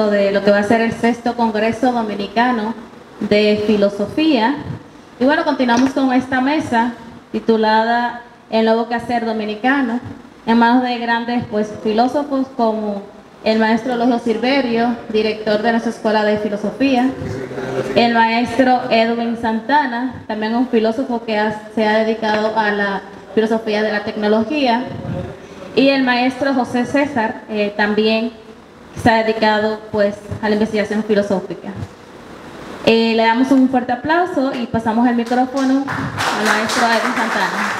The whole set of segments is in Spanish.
comienzo de lo que va a ser el sexto Congreso Dominicano de Filosofía. Y bueno, continuamos con esta mesa titulada El nuevo quehacer dominicano, en manos de grandes filósofos como el maestro Eulogio Silverio, director de nuestra Escuela de Filosofía, el maestro Edwin Santana, también un filósofo que se ha dedicado a la filosofía de la tecnología, y el maestro José César, también se ha dedicado a la investigación filosófica. Le damos un fuerte aplauso y pasamos el micrófono al maestro Edwin Santana.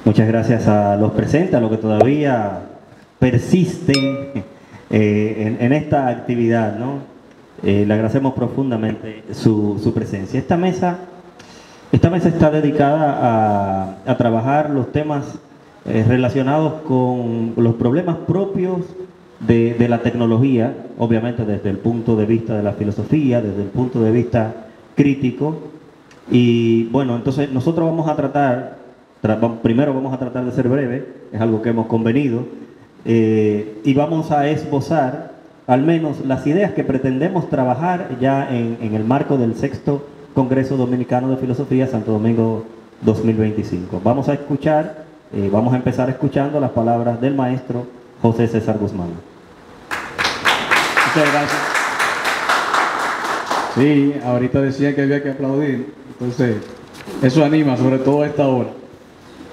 Muchas gracias a los presentes, a los que todavía persisten en esta actividad, ¿no? Le agradecemos profundamente su presencia. Esta mesa está dedicada a trabajar los temas relacionados con los problemas propios de la tecnología, obviamente desde el punto de vista de la filosofía, desde el punto de vista crítico. Y bueno, entonces nosotros vamos a tratar, primero vamos a tratar de ser breve, es algo que hemos convenido, y vamos a esbozar al menos las ideas que pretendemos trabajar ya en el marco del sexto Congreso Dominicano de Filosofía Santo Domingo 2025. Vamos a empezar escuchando las palabras del maestro José César Guzmán. Muchas gracias. Sí, ahorita decía que había que aplaudir, entonces eso anima, sobre todo a esta hora,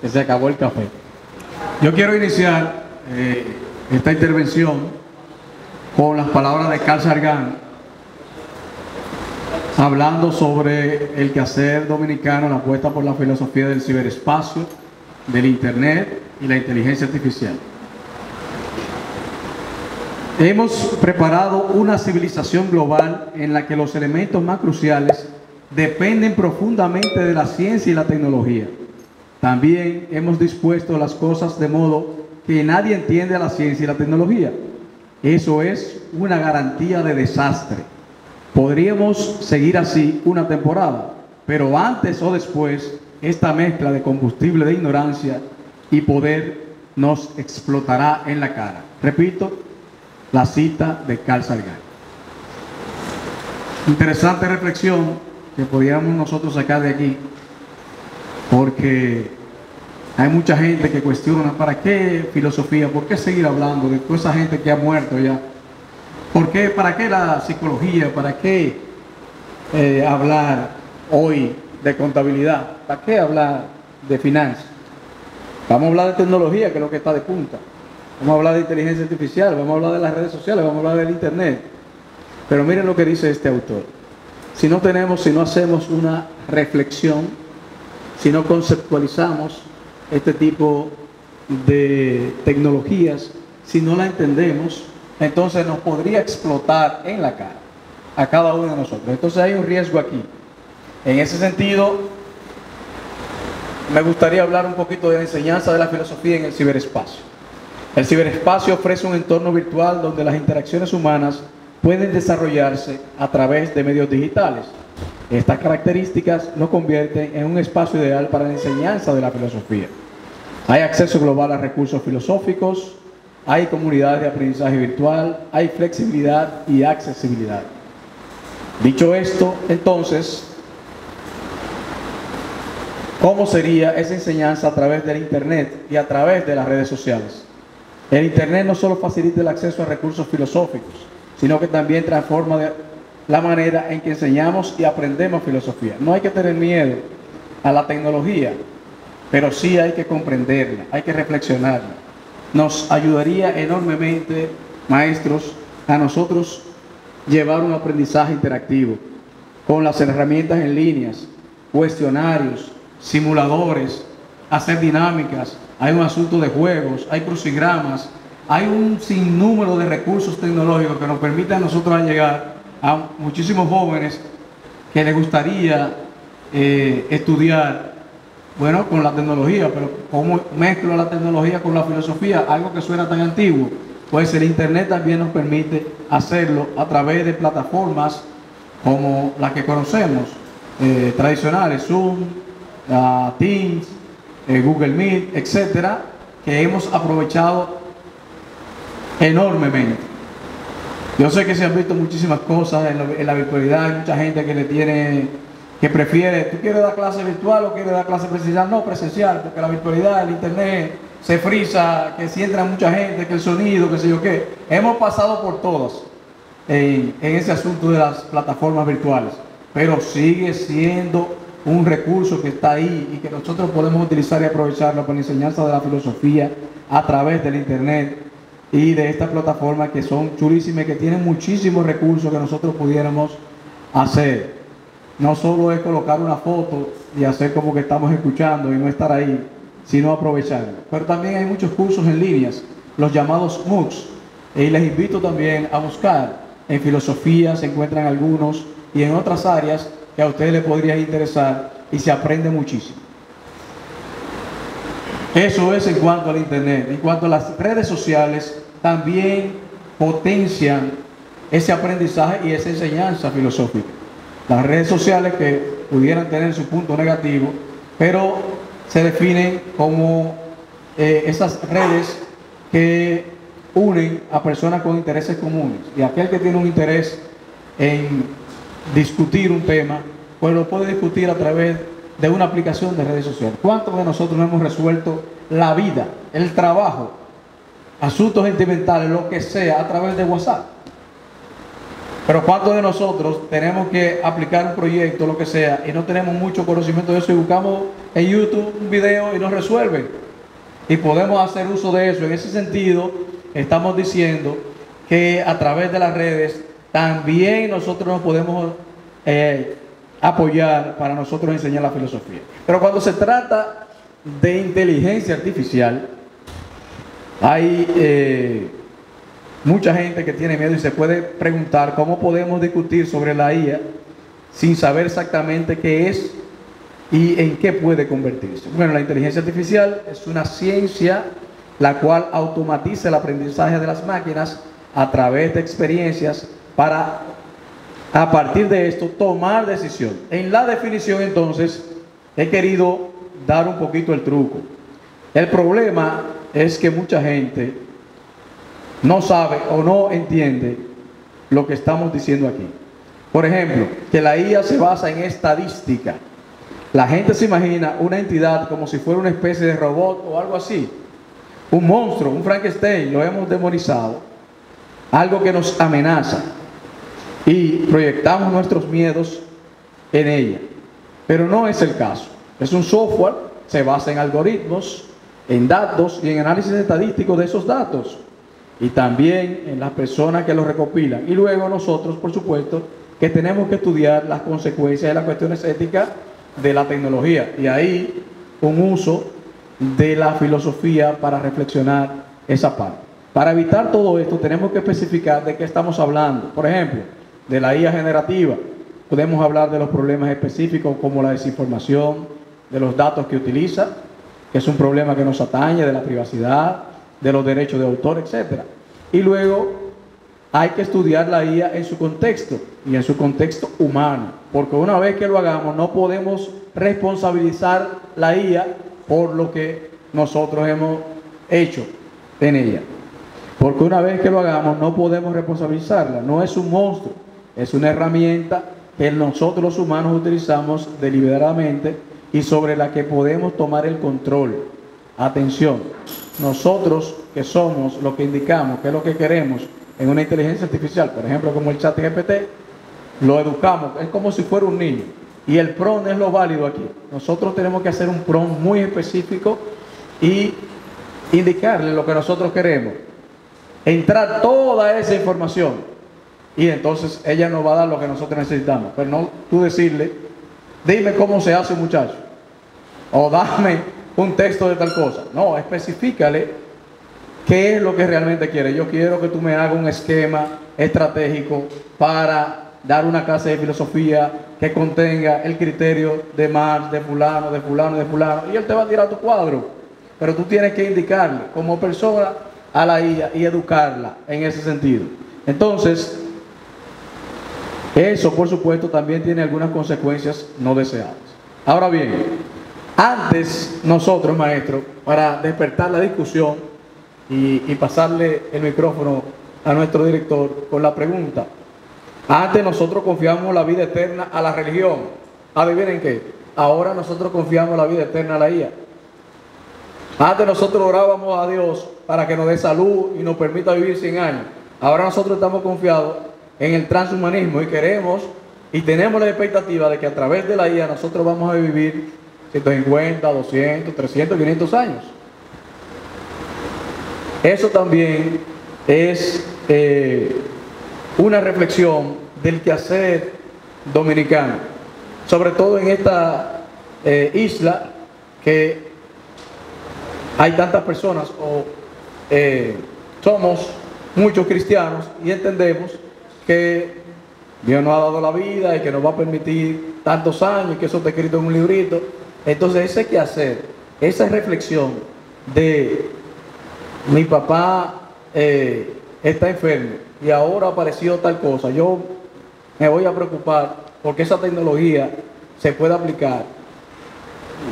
que se acabó el café. Yo quiero iniciar esta intervención con las palabras de Carl Sagan, hablando sobre el quehacer dominicano, la apuesta por la filosofía del ciberespacio, del internet y la inteligencia artificial. Hemos preparado una civilización global en la que los elementos más cruciales dependen profundamente de la ciencia y la tecnología. También hemos dispuesto las cosas de modo que nadie entiende a la ciencia y la tecnología. Eso es una garantía de desastre. Podríamos seguir así una temporada, pero antes o después, esta mezcla de combustible de ignorancia y poder nos explotará en la cara. Repito, la cita de Carl Sagan. Interesante reflexión que podríamos nosotros sacar de aquí, porque hay mucha gente que cuestiona, ¿para qué filosofía? ¿Por qué seguir hablando de toda esa gente que ha muerto ya? ¿Para qué la psicología? ¿Para qué hablar hoy de contabilidad? ¿Para qué hablar de finanzas? Vamos a hablar de tecnología, que es lo que está de punta. Vamos a hablar de inteligencia artificial, vamos a hablar de las redes sociales, vamos a hablar del internet. Pero miren lo que dice este autor. Si no hacemos una reflexión, si no conceptualizamos este tipo de tecnologías, si no la entendemos, entonces nos podría explotar en la cara a cada uno de nosotros. Entonces hay un riesgo aquí. En ese sentido, me gustaría hablar un poquito de la enseñanza de la filosofía en el ciberespacio. El ciberespacio ofrece un entorno virtual donde las interacciones humanas pueden desarrollarse a través de medios digitales. Estas características lo convierten en un espacio ideal para la enseñanza de la filosofía. Hay acceso global a recursos filosóficos, hay comunidades de aprendizaje virtual, hay flexibilidad y accesibilidad. Dicho esto, entonces, ¿cómo sería esa enseñanza a través del internet y a través de las redes sociales? El internet no solo facilita el acceso a recursos filosóficos, sino que también transforma la manera en que enseñamos y aprendemos filosofía. No hay que tener miedo a la tecnología, pero sí hay que comprenderla, hay que reflexionarla. Nos ayudaría enormemente, maestros, a nosotros llevar un aprendizaje interactivo con las herramientas en líneas, cuestionarios, simuladores, hacer dinámicas. Hay un asunto de juegos, hay crucigramas, hay un sinnúmero de recursos tecnológicos que nos permiten a nosotros llegar a muchísimos jóvenes que les gustaría estudiar, bueno, con la tecnología, pero ¿cómo mezclo la tecnología con la filosofía? Algo que suena tan antiguo. Pues el internet también nos permite hacerlo a través de plataformas como las que conocemos, tradicionales, Zoom, Teams, Google Meet, etcétera, que hemos aprovechado enormemente. Yo sé que se han visto muchísimas cosas en la virtualidad. Hay mucha gente que prefiere, ¿tú quieres dar clase virtual o quieres dar clase presencial? No, presencial, porque la virtualidad, el internet se frisa, que si entra mucha gente, que el sonido, que sé yo qué. Hemos pasado por todas en ese asunto de las plataformas virtuales, pero sigue siendo un recurso que está ahí y que nosotros podemos utilizar y aprovecharlo para la enseñanza de la filosofía a través del internet y de estas plataformas que son chulísimas y que tienen muchísimos recursos que nosotros pudiéramos hacer. No solo es colocar una foto y hacer como que estamos escuchando y no estar ahí, sino aprovecharlo. Pero también hay muchos cursos en líneas, los llamados MOOCs, y les invito también a buscar. En filosofía se encuentran algunos y en otras áreas que a ustedes les podría interesar y se aprende muchísimo. Eso es en cuanto al internet. En cuanto a las redes sociales, también potencian ese aprendizaje y esa enseñanza filosófica. Las redes sociales que pudieran tener su punto negativo, pero se definen como esas redes que unen a personas con intereses comunes. Y aquel que tiene un interés en discutir un tema, pues lo puede discutir a través de una aplicación de redes sociales. ¿Cuántos de nosotros no hemos resuelto la vida, el trabajo, asuntos sentimentales, lo que sea, a través de WhatsApp? Pero ¿cuántos de nosotros tenemos que aplicar un proyecto, lo que sea, y no tenemos mucho conocimiento de eso y buscamos en YouTube un video y nos resuelven? Y podemos hacer uso de eso. En ese sentido, estamos diciendo que a través de las redes también nosotros nos podemos apoyar para nosotros enseñar la filosofía. Pero cuando se trata de inteligencia artificial, hay mucha gente que tiene miedo y se puede preguntar cómo podemos discutir sobre la IA sin saber exactamente qué es y en qué puede convertirse. Bueno, la inteligencia artificial es una ciencia la cual automatiza el aprendizaje de las máquinas a través de experiencias para, a partir de esto, tomar decisión. En la definición, entonces, he querido dar un poquito el truco. El problema es que mucha gente no sabe o no entiende lo que estamos diciendo aquí. Por ejemplo, que la IA se basa en estadística. La gente se imagina una entidad como si fuera una especie de robot o algo así. Un monstruo, un Frankenstein, lo hemos demonizado. Algo que nos amenaza. Y proyectamos nuestros miedos en ella. Pero no es el caso. Es un software, se basa en algoritmos, en datos y en análisis estadístico de esos datos. Y también en las personas que los recopilan. Y luego nosotros, por supuesto, que tenemos que estudiar las consecuencias de las cuestiones éticas de la tecnología. Y ahí un uso de la filosofía para reflexionar esa parte. Para evitar todo esto tenemos que especificar de qué estamos hablando. Por ejemplo, de la IA generativa. Podemos hablar de los problemas específicos como la desinformación, de los datos que utiliza, que es un problema que nos atañe, de la privacidad, de los derechos de autor, etc. Y luego hay que estudiar la IA en su contexto y en su contexto humano, porque una vez que lo hagamos no podemos responsabilizar la IA por lo que nosotros hemos hecho en ella, porque una vez que lo hagamos no podemos responsabilizarla. No es un monstruo, es una herramienta que nosotros los humanos utilizamos deliberadamente y sobre la que podemos tomar el control. Atención, nosotros que somos lo que indicamos, que es lo que queremos en una inteligencia artificial, por ejemplo como el ChatGPT, lo educamos, es como si fuera un niño. Y el prompt es lo válido aquí. Nosotros tenemos que hacer un prompt muy específico y indicarle lo que nosotros queremos. Entrar toda esa información y entonces ella nos va a dar lo que nosotros necesitamos. Pero no tú decirle, dime cómo se hace, muchacho, o dame un texto de tal cosa. No, especifícale qué es lo que realmente quiere. Yo quiero que tú me hagas un esquema estratégico para dar una clase de filosofía que contenga el criterio de Marx, de fulano, de fulano, de fulano, y él te va a tirar tu cuadro. Pero tú tienes que indicarle como persona a la IA y educarla en ese sentido. Entonces, eso por supuesto también tiene algunas consecuencias no deseadas. Ahora bien, Antes nosotros, maestro, para despertar la discusión y pasarle el micrófono a nuestro director con la pregunta, antes nosotros confiamos la vida eterna a la religión. ¿Adivinen qué? Ahora nosotros confiamos la vida eterna a la IA. Antes nosotros orábamos a Dios para que nos dé salud y nos permita vivir 100 años. Ahora nosotros estamos confiados en el transhumanismo y queremos y tenemos la expectativa de que a través de la IA nosotros vamos a vivir 150, 200, 300, 500 años. Eso también es una reflexión del quehacer dominicano, sobre todo en esta isla que hay tantas personas o somos muchos cristianos y entendemos que Dios nos ha dado la vida y que nos va a permitir tantos años y que eso está escrito en un librito. Entonces ese quehacer, esa reflexión de mi papá está enfermo y ahora apareció tal cosa, yo me voy a preocupar porque esa tecnología se puede aplicar.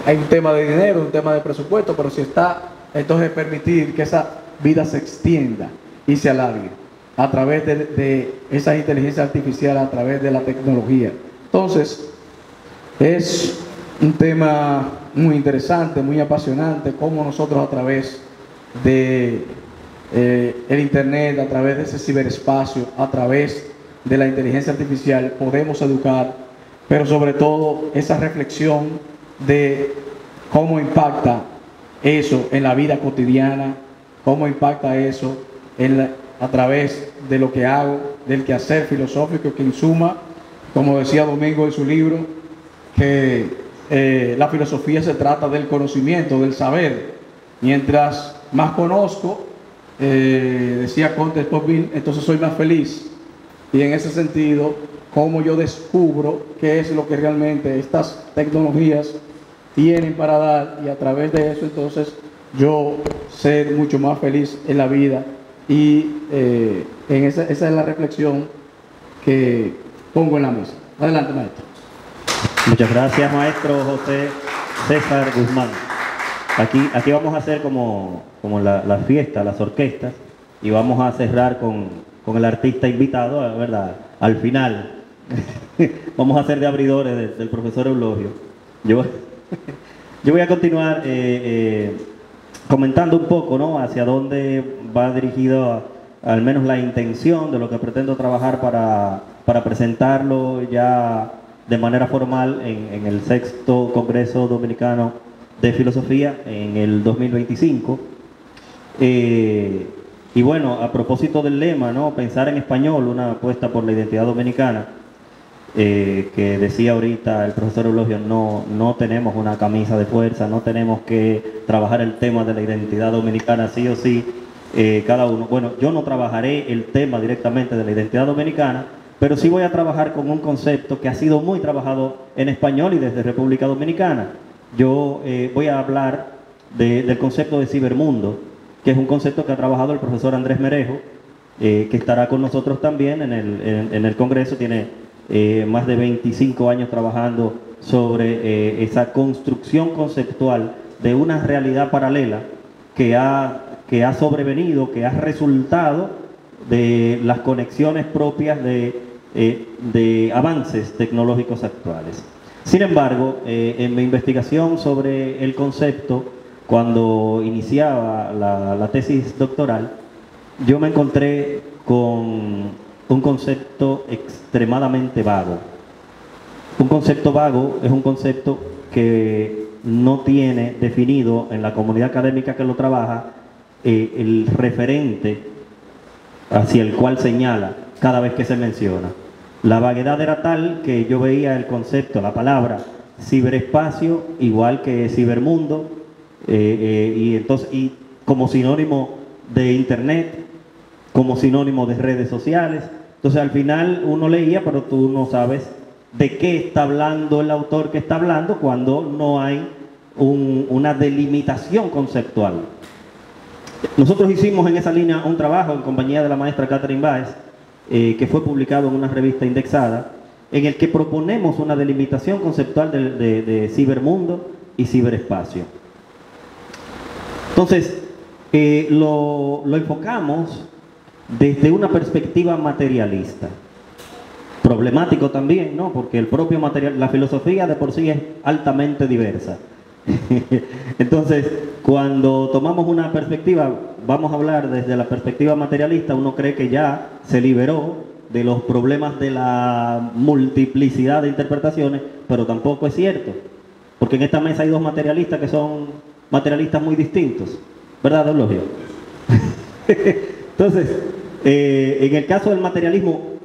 Hay un tema de dinero, un tema de presupuesto, pero si está, entonces permitir que esa vida se extienda y se alargue a través de esa inteligencia artificial, a través de la tecnología. Entonces, es un tema muy interesante, muy apasionante, cómo nosotros a través de el internet, a través de ese ciberespacio, a través de la inteligencia artificial podemos educar, pero sobre todo esa reflexión de cómo impacta eso en la vida cotidiana, cómo impacta eso a través de lo que hago, del quehacer filosófico que insuma, como decía Domingo en su libro, que la filosofía se trata del conocimiento, del saber. Mientras más conozco, decía Comte Sponville, entonces soy más feliz. Y en ese sentido, cómo yo descubro qué es lo que realmente estas tecnologías tienen para dar, y a través de eso entonces yo ser mucho más feliz en la vida. Y esa es la reflexión que pongo en la mesa. Adelante, maestro. Muchas gracias, maestro José César Guzmán. Aquí vamos a hacer como la fiesta, las orquestas, y vamos a cerrar con el artista invitado, ¿verdad? Al final. Vamos a hacer de abridores del profesor Eulogio. Yo voy a continuar comentando un poco, ¿no?, hacia dónde va dirigido al menos la intención de lo que pretendo trabajar para presentarlo ya de manera formal en el 6º Congreso Dominicano de Filosofía en el 2025. Y bueno, a propósito del lema, ¿no?, pensar en español, una apuesta por la identidad dominicana, que decía ahorita el profesor Eulogio, no tenemos una camisa de fuerza, no tenemos que trabajar el tema de la identidad dominicana sí o sí, cada uno. Bueno, yo no trabajaré el tema directamente de la identidad dominicana, pero sí voy a trabajar con un concepto que ha sido muy trabajado en español y desde República Dominicana. Yo voy a hablar del concepto de cibermundo, que es un concepto que ha trabajado el profesor Andrés Merejo, que estará con nosotros también en el Congreso. Tiene más de 25 años trabajando sobre esa construcción conceptual de una realidad paralela que ha sobrevenido, que ha resultado de las conexiones propias de avances tecnológicos actuales. Sin embargo, en mi investigación sobre el concepto, cuando iniciaba la tesis doctoral, yo me encontré con un concepto extremadamente vago. Un concepto vago es un concepto que no tiene definido en la comunidad académica que lo trabaja el referente hacia el cual señala cada vez que se menciona. La vaguedad era tal que yo veía el concepto, la palabra ciberespacio igual que cibermundo, y como sinónimo de internet, como sinónimo de redes sociales. Entonces al final uno leía, pero tú no sabes de qué está hablando el autor que está hablando cuando no hay una delimitación conceptual. Nosotros hicimos en esa línea un trabajo en compañía de la maestra Catherine Báez, que fue publicado en una revista indexada, en el que proponemos una delimitación conceptual de cibermundo y ciberespacio. Entonces, lo enfocamos desde una perspectiva materialista. Problemático también, ¿no? Porque el propio material, la filosofía de por sí es altamente diversa. Entonces, cuando tomamos una perspectiva, vamos a hablar desde la perspectiva materialista, uno cree que ya se liberó de los problemas de la multiplicidad de interpretaciones, pero tampoco es cierto. Porque en esta mesa hay dos materialistas que son materialistas muy distintos. ¿Verdad, Eulogio? Entonces, en el caso del materialismo,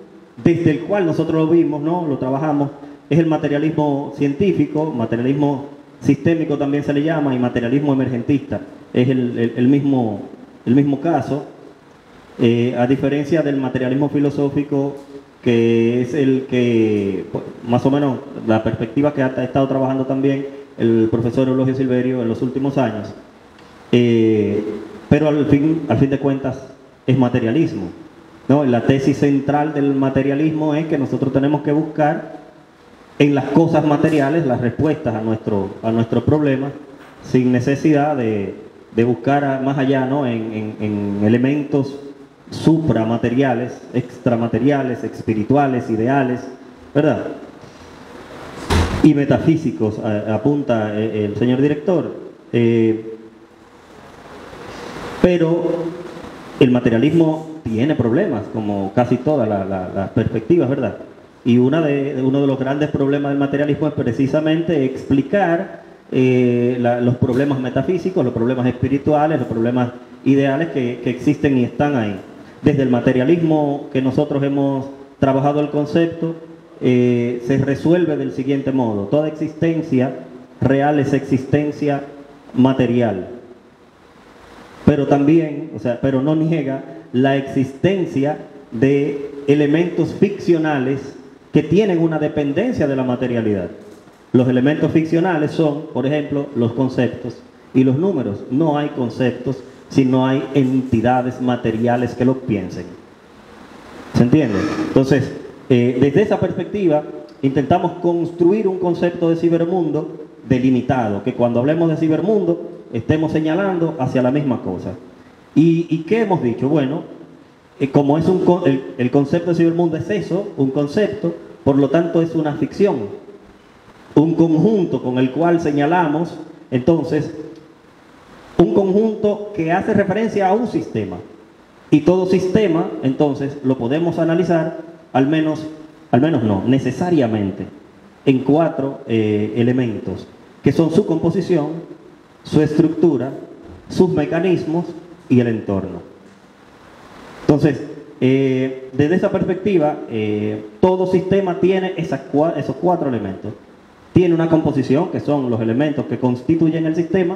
desde el cual nosotros lo vimos, ¿no? Lo trabajamos, es el materialismo científico, materialismo sistémico también se le llama, y materialismo emergentista. Es el mismo caso, a diferencia del materialismo filosófico, que es el que, pues, más o menos, la perspectiva que ha estado trabajando también el profesor Eulogio Silverio en los últimos años. Pero al fin de cuentas es materialismo, ¿no? La tesis central del materialismo es que nosotros tenemos que buscar en las cosas materiales las respuestas a nuestros problemas, sin necesidad de buscar más allá, ¿no? en elementos supramateriales, extramateriales, espirituales, ideales, ¿verdad? Y metafísicos, apunta el señor director. Pero el materialismo tiene problemas, como casi todas las perspectivas, ¿verdad? Y uno de los grandes problemas del materialismo es precisamente explicar los problemas metafísicos, los problemas espirituales, los problemas ideales que existen y están ahí. Desde el materialismo que nosotros hemos trabajado el concepto, se resuelve del siguiente modo: toda existencia real es existencia material. Pero también, pero no niega la existencia de elementos ficcionales que tienen una dependencia de la materialidad. Los elementos ficcionales son, por ejemplo, los conceptos y los números. No hay conceptos si no hay entidades materiales que los piensen. ¿Se entiende? Entonces, desde esa perspectiva, intentamos construir un concepto de cibermundo delimitado, que cuando hablemos de cibermundo estemos señalando hacia la misma cosa. ¿Y qué hemos dicho? Bueno, como es el concepto de cibermundo es eso, un concepto, por lo tanto es una ficción, un conjunto con el cual señalamos, entonces, un conjunto que hace referencia a un sistema. Y todo sistema, entonces, lo podemos analizar, al menos no, necesariamente, en 4 elementos, que son su composición, su estructura, sus mecanismos y el entorno. Entonces, desde esa perspectiva, todo sistema tiene esos 4 elementos. Tiene una composición, que son los elementos que constituyen el sistema.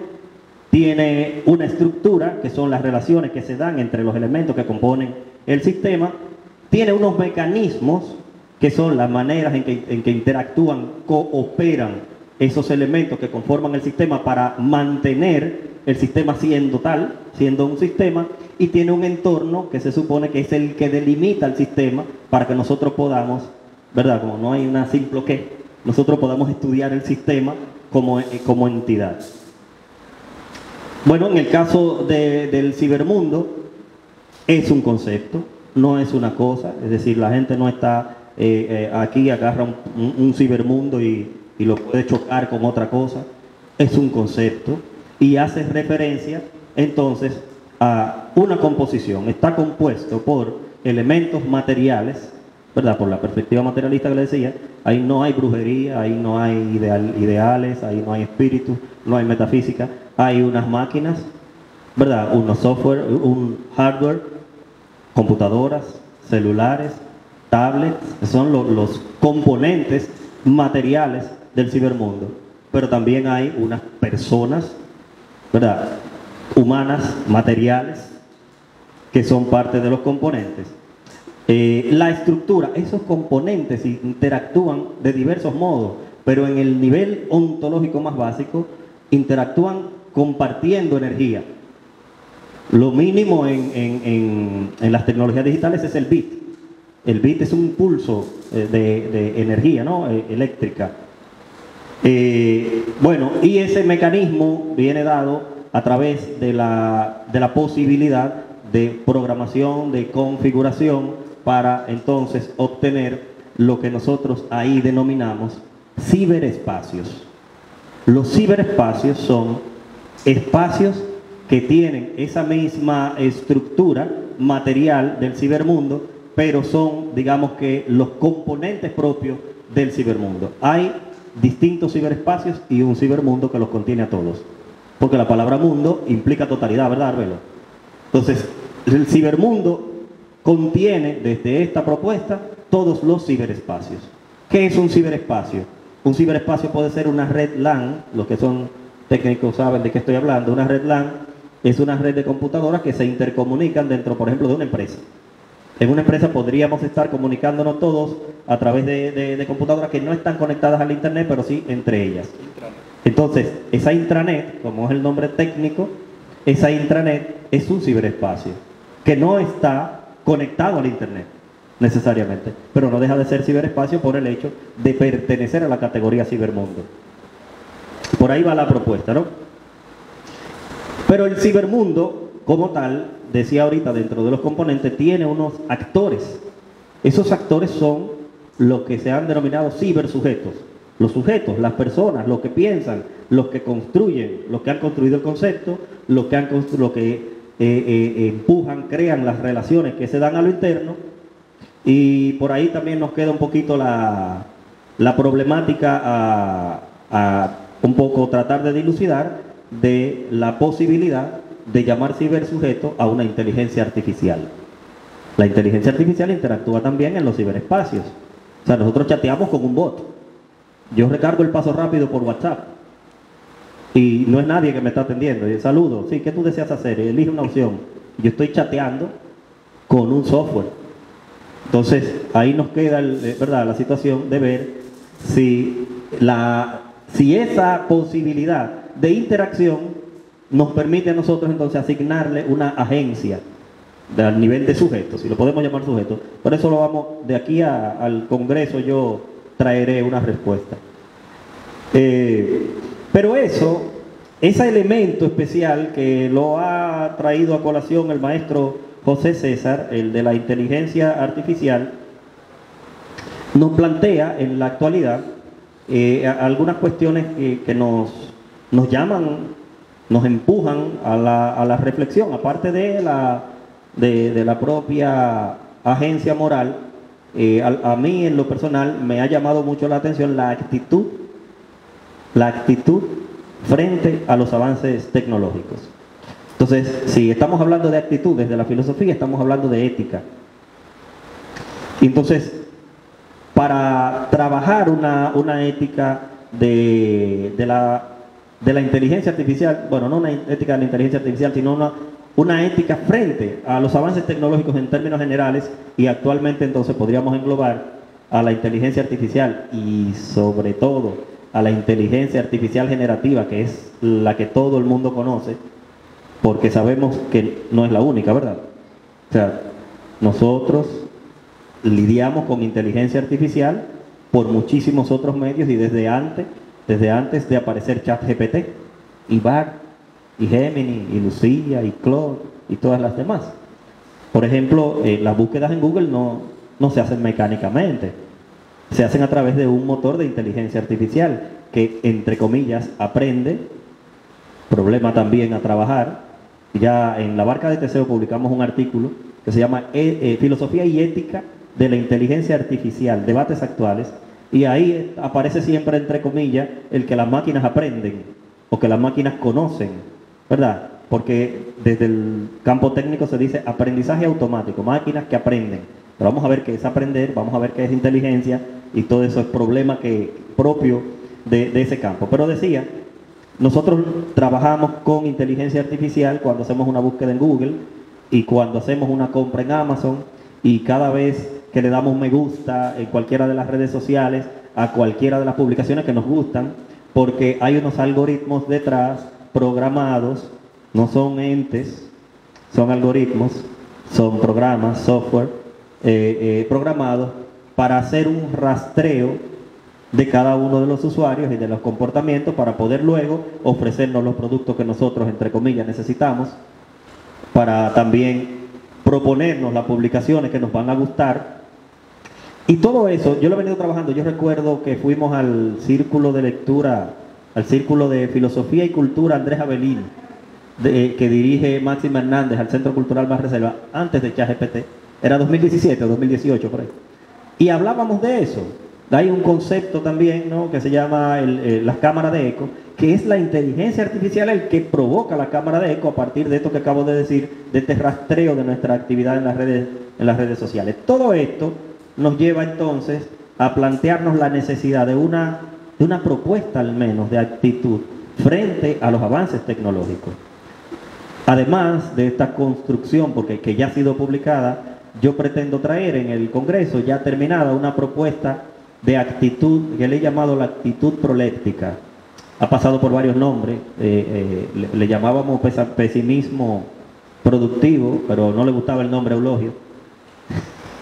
Tiene una estructura, que son las relaciones que se dan entre los elementos que componen el sistema. Tiene unos mecanismos, que son las maneras en que interactúan, cooperan esos elementos que conforman el sistema para mantener el sistema siendo tal, siendo un sistema. Y tiene un entorno que se supone que es el que delimita el sistema para que nosotros podamos, ¿verdad? Como no hay una simple qué, nosotros podamos estudiar el sistema como entidad. Bueno, en el caso del cibermundo, es un concepto, no es una cosa. Es decir, la gente no está aquí, agarra un cibermundo y lo puede chocar con otra cosa. Es un concepto y hace referencia entonces a una composición. Está compuesto por elementos materiales, ¿verdad? Por la perspectiva materialista que le decía, ahí no hay brujería, ahí no hay ideales, ahí no hay espíritus, no hay metafísica. Hay unas máquinas, ¿verdad? Unos software, un hardware, computadoras, celulares, tablets, son los componentes materiales del cibermundo. Pero también hay unas personas, ¿verdad? Humanas, materiales, que son parte de los componentes. La estructura, esos componentes interactúan de diversos modos, pero en el nivel ontológico más básico, interactúan compartiendo energía. Lo mínimo en las tecnologías digitales es el bit. El bit es un pulso de energía, ¿no? Eléctrica. Bueno, y ese mecanismo viene dado a través de la posibilidad de programación, de configuración, para entonces obtener lo que nosotros ahí denominamos ciberespacios. Los ciberespacios son espacios que tienen esa misma estructura material del cibermundo, pero son, digamos que, los componentes propios del cibermundo. Hay distintos ciberespacios y un cibermundo que los contiene a todos. Porque la palabra mundo implica totalidad, ¿verdad, Arbelo? Entonces, el cibermundo contiene, desde esta propuesta, todos los ciberespacios. ¿Qué es un ciberespacio? Un ciberespacio puede ser una red LAN, los que son técnicos saben de qué estoy hablando. Una red LAN es una red de computadoras que se intercomunican dentro, por ejemplo, de una empresa. En una empresa podríamos estar comunicándonos todos a través de computadoras que no están conectadas al internet, pero sí entre ellas. Entonces, esa intranet, como es el nombre técnico, esa intranet es un ciberespacio que no está conectado al internet necesariamente, pero no deja de ser ciberespacio por el hecho de pertenecer a la categoría cibermundo. Por ahí va la propuesta, ¿no? Pero el cibermundo, como tal, decía ahorita, dentro de los componentes, tiene unos actores. Esos actores son lo que se han denominado cibersujetos. Los sujetos, las personas, los que piensan, los que construyen, los que han construido el concepto, los que empujan, crean las relaciones que se dan a lo interno. Y por ahí también nos queda un poquito la problemática a un poco tratar de dilucidar de la posibilidad de llamar cibersujeto a una inteligencia artificial. La inteligencia artificial interactúa también en los ciberespacios. O sea, nosotros chateamos con un bot. Yo recargo el paso rápido por WhatsApp y no es nadie que me está atendiendo. Y saludo, sí, ¿qué tú deseas hacer? Elige una opción. Yo estoy chateando con un software. Entonces, ahí nos queda, ¿verdad?, la situación de ver si esa posibilidad de interacción nos permite a nosotros entonces asignarle una agencia al nivel de sujeto, si lo podemos llamar sujeto. Por eso lo vamos, de aquí al Congreso yo traeré una respuesta. Pero ese elemento especial que lo ha traído a colación el maestro José César, el de la inteligencia artificial, nos plantea en la actualidad algunas cuestiones que nos llaman, nos empujan a la reflexión, aparte de la propia agencia moral. A mí en lo personal me ha llamado mucho la atención la actitud frente a los avances tecnológicos. Entonces, si estamos hablando de actitud desde la filosofía, estamos hablando de ética. Entonces, para trabajar una ética de la inteligencia artificial, bueno, no una ética de la inteligencia artificial, sino una ética frente a los avances tecnológicos en términos generales, y actualmente entonces podríamos englobar a la inteligencia artificial y sobre todo a la inteligencia artificial generativa, que es la que todo el mundo conoce, porque sabemos que no es la única, ¿verdad? O sea, nosotros lidiamos con inteligencia artificial por muchísimos otros medios y desde antes de aparecer ChatGPT y Bard y Gemini y Lucía y Claude y todas las demás. Por ejemplo, las búsquedas en Google no se hacen mecánicamente, se hacen a través de un motor de inteligencia artificial que, entre comillas, aprende, problema también a trabajar. Ya en la Barca de Teseo publicamos un artículo que se llama Filosofía y Ética de la Inteligencia Artificial, Debates Actuales, y ahí aparece siempre, entre comillas, el que las máquinas aprenden o que las máquinas conocen, ¿verdad? Porque desde el campo técnico se dice aprendizaje automático, máquinas que aprenden. Pero vamos a ver qué es aprender, vamos a ver qué es inteligencia, y todo eso es problema propio de ese campo. Pero decía, nosotros trabajamos con inteligencia artificial cuando hacemos una búsqueda en Google y cuando hacemos una compra en Amazon, y cada vez que le damos me gusta en cualquiera de las redes sociales a cualquiera de las publicaciones que nos gustan, porque hay unos algoritmos detrás programados, no son entes, son algoritmos, son programas, software programados para hacer un rastreo de cada uno de los usuarios y de los comportamientos para poder luego ofrecernos los productos que nosotros, entre comillas, necesitamos, para también proponernos las publicaciones que nos van a gustar. Y todo eso, yo lo he venido trabajando. Yo recuerdo que fuimos al círculo de lectura, al círculo de filosofía y cultura Andrés Avelino, que dirige Máximo Hernández, al Centro Cultural Más Reserva, antes de ChatGPT. Era 2017 o 2018 por ahí. Y hablábamos de eso. Hay un concepto también, ¿no?, que se llama las cámaras de eco, que es la inteligencia artificial el que provoca la cámara de eco a partir de esto que acabo de decir, de este rastreo de nuestra actividad en las redes sociales. Todo esto nos lleva entonces a plantearnos la necesidad de una propuesta al menos de actitud frente a los avances tecnológicos. Además de esta construcción, porque que ya ha sido publicada, yo pretendo traer en el Congreso ya terminada una propuesta de actitud que le he llamado la actitud proléptica. Ha pasado por varios nombres, le llamábamos pesimismo productivo, pero no le gustaba el nombre Eulogio.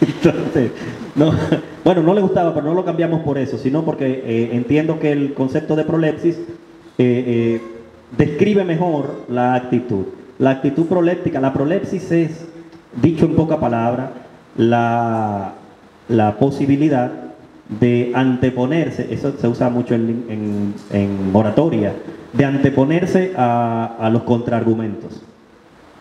Entonces, no le gustaba, pero no lo cambiamos por eso, sino porque entiendo que el concepto de prolepsis describe mejor la actitud. La actitud proléptica, la prolepsis es, dicho en poca palabra, la posibilidad de anteponerse, eso se usa mucho en oratoria, de anteponerse a los contraargumentos.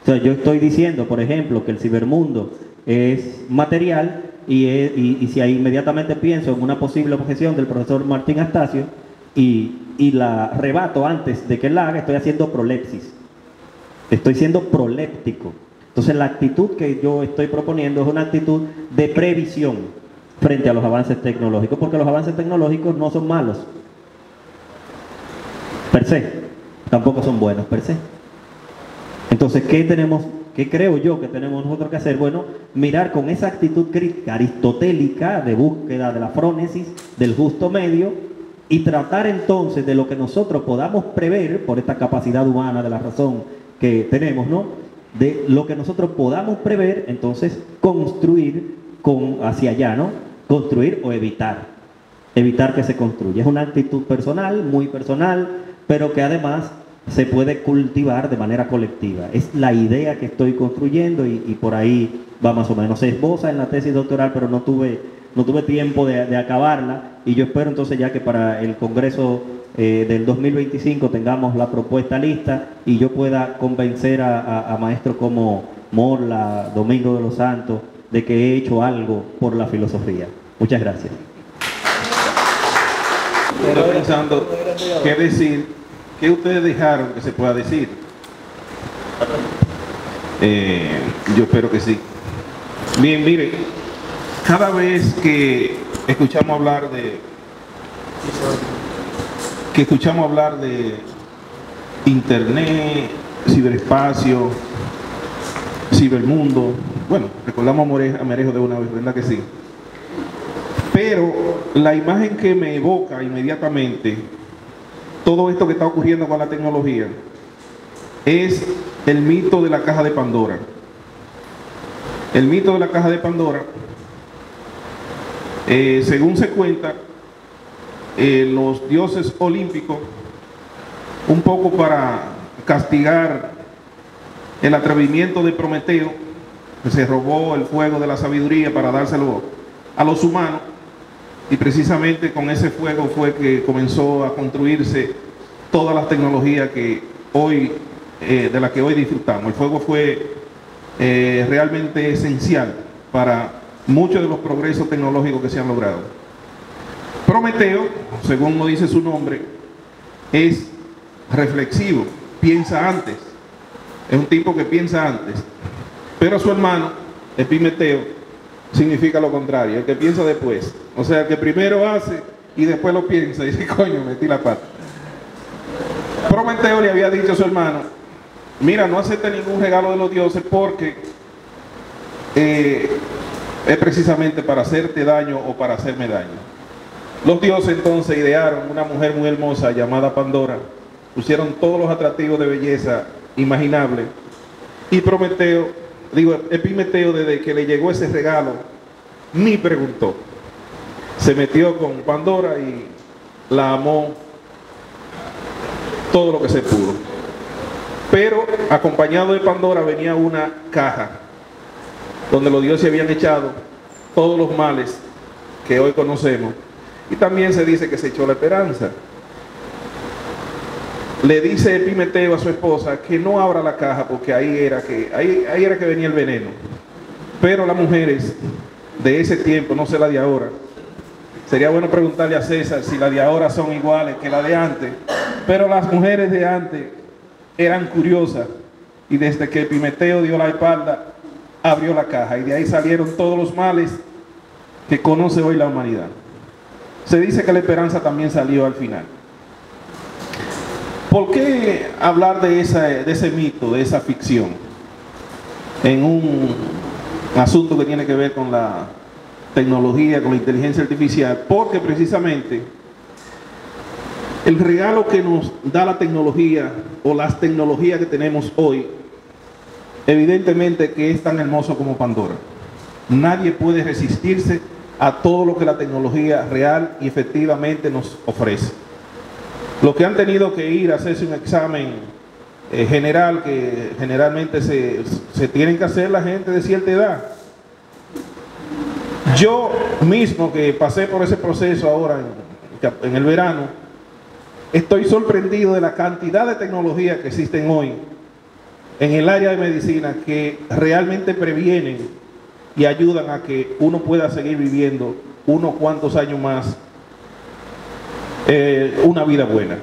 O sea, yo estoy diciendo, por ejemplo, que el cibermundo es material y si ahí inmediatamente pienso en una posible objeción del profesor Martín Astacio y la rebato antes de que la haga, estoy haciendo prolepsis. Estoy siendo proléptico. Entonces la actitud que yo estoy proponiendo es una actitud de previsión frente a los avances tecnológicos, porque los avances tecnológicos no son malos per se, tampoco son buenos per se. Entonces, ¿qué creo yo que tenemos nosotros que hacer? Bueno, mirar con esa actitud crítica aristotélica de búsqueda de la frónesis, del justo medio, y tratar entonces de lo que nosotros podamos prever por esta capacidad humana de la razón que tenemos, ¿no? De lo que nosotros podamos prever, entonces construir hacia allá, ¿no? Construir o evitar que se construya. Es una actitud personal, muy personal, pero que además se puede cultivar de manera colectiva. Es la idea que estoy construyendo y por ahí va más o menos. Se esboza en la tesis doctoral, pero no tuve tiempo de acabarla, y yo espero entonces ya que para el Congreso del 2025 tengamos la propuesta lista y yo pueda convencer a maestros como Morla, Domingo de los Santos, de que he hecho algo por la filosofía. Muchas gracias. Estoy pensando qué decir, qué ustedes dejaron que se pueda decir. Yo espero que sí. Bien, mire, cada vez que escuchamos hablar de internet, ciberespacio, cibermundo, bueno, recordamos a Merejo de una vez, ¿verdad que sí? Pero la imagen que me evoca inmediatamente todo esto que está ocurriendo con la tecnología es el mito de la caja de Pandora. El mito de la caja de Pandora, según se cuenta, los dioses olímpicos, un poco para castigar el atrevimiento de Prometeo, que se robó el fuego de la sabiduría para dárselo a los humanos, y precisamente con ese fuego fue que comenzó a construirse todas las tecnologías que hoy, de las que hoy disfrutamos. El fuego fue realmente esencial para muchos de los progresos tecnológicos que se han logrado. Prometeo, según lo dice su nombre, es reflexivo, piensa antes, es un tipo que piensa antes, pero su hermano, Epimeteo, significa lo contrario, el que piensa después, o sea, el que primero hace y después lo piensa y dice, coño, metí la pata. Prometeo le había dicho a su hermano, mira, no acepte ningún regalo de los dioses porque es precisamente para hacerte daño o para hacerme daño. Los dioses entonces idearon una mujer muy hermosa llamada Pandora, pusieron todos los atractivos de belleza imaginables, y Epimeteo, desde que le llegó ese regalo, ni preguntó. se metió con Pandora y la amó todo lo que se pudo. Pero acompañado de Pandora venía una caja donde los dioses habían echado todos los males que hoy conocemos. Y también se dice que se echó la esperanza. Le dice Epimeteo a su esposa que no abra la caja porque ahí era que venía el veneno. Pero las mujeres de ese tiempo, no sé la de ahora, sería bueno preguntarle a César si las de ahora son iguales que las de antes, pero las mujeres de antes eran curiosas y desde que Epimeteo dio la espalda, abrió la caja y de ahí salieron todos los males que conoce hoy la humanidad. Se dice que la esperanza también salió al final. ¿Por qué hablar de ese mito, de esa ficción, en un asunto que tiene que ver con la tecnología, con la inteligencia artificial? Porque precisamente el regalo que nos da la tecnología o las tecnologías que tenemos hoy, evidentemente que es tan hermoso como Pandora. Nadie puede resistirse a todo lo que la tecnología real y efectivamente nos ofrece. Los que han tenido que ir a hacerse un examen general, que generalmente se tienen que hacer la gente de cierta edad. Yo mismo que pasé por ese proceso ahora en el verano, estoy sorprendido de la cantidad de tecnología que existen hoy en el área de medicina que realmente previenen y ayudan a que uno pueda seguir viviendo unos cuantos años más una vida buena,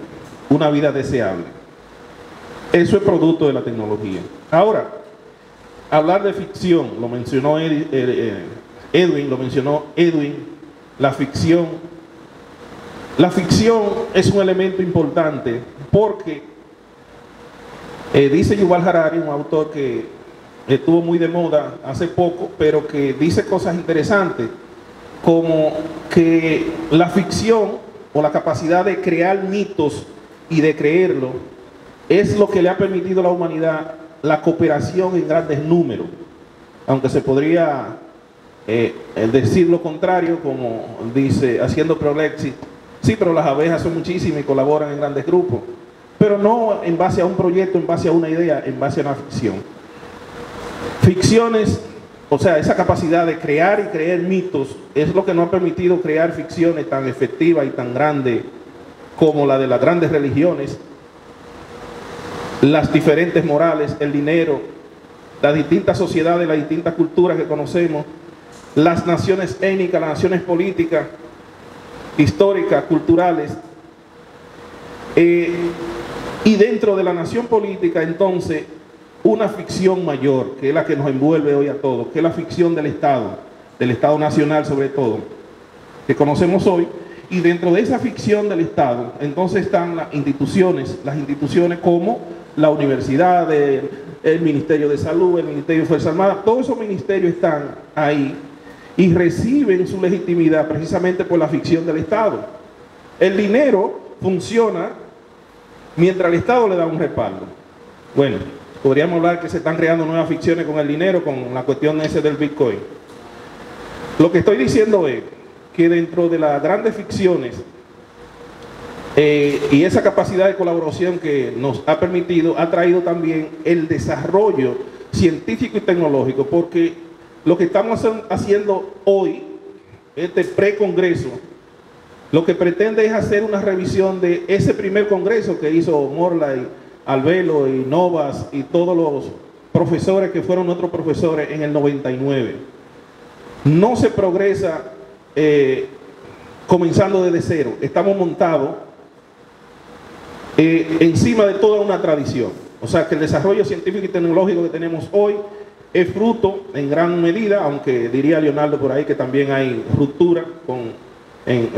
una vida deseable. Eso es producto de la tecnología. Ahora, hablar de ficción, lo mencionó Edwin, la ficción. La ficción es un elemento importante porque dice Yuval Harari, un autor que estuvo muy de moda hace poco, pero que dice cosas interesantes, como que la ficción o la capacidad de crear mitos y de creerlo es lo que le ha permitido a la humanidad la cooperación en grandes números, aunque se podría decir lo contrario, como dice, haciendo proléxis, sí, pero las abejas son muchísimas y colaboran en grandes grupos, pero no en base a un proyecto, en base a una idea, en base a una ficción. Ficciones, o sea, esa capacidad de crear y creer mitos es lo que nos ha permitido crear ficciones tan efectivas y tan grandes como la de las grandes religiones, las diferentes morales, el dinero, las distintas sociedades, las distintas culturas que conocemos, las naciones étnicas, las naciones políticas, históricas, culturales, y dentro de la nación política entonces una ficción mayor, que es la que nos envuelve hoy a todos, que es la ficción del Estado nacional sobre todo, que conocemos hoy, y dentro de esa ficción del Estado, entonces están las instituciones como la universidad, el Ministerio de Salud, el Ministerio de Fuerzas Armadas, todos esos ministerios están ahí y reciben su legitimidad precisamente por la ficción del Estado. El dinero funciona mientras el Estado le da un respaldo. Bueno, podríamos hablar que se están creando nuevas ficciones con el dinero, con la cuestión ese del Bitcoin. Lo que estoy diciendo es que dentro de las grandes ficciones y esa capacidad de colaboración que nos ha permitido, ha traído también el desarrollo científico y tecnológico, porque lo que estamos haciendo hoy, este pre-congreso, lo que pretende es hacer una revisión de ese primer congreso que hizo Morley, Albelo y Novas y todos los profesores que fueron nuestros profesores en el 99. No se progresa comenzando desde cero. Estamos montados encima de toda una tradición. O sea que el desarrollo científico y tecnológico que tenemos hoy es fruto en gran medida, aunque diría Leonardo por ahí que también hay ruptura,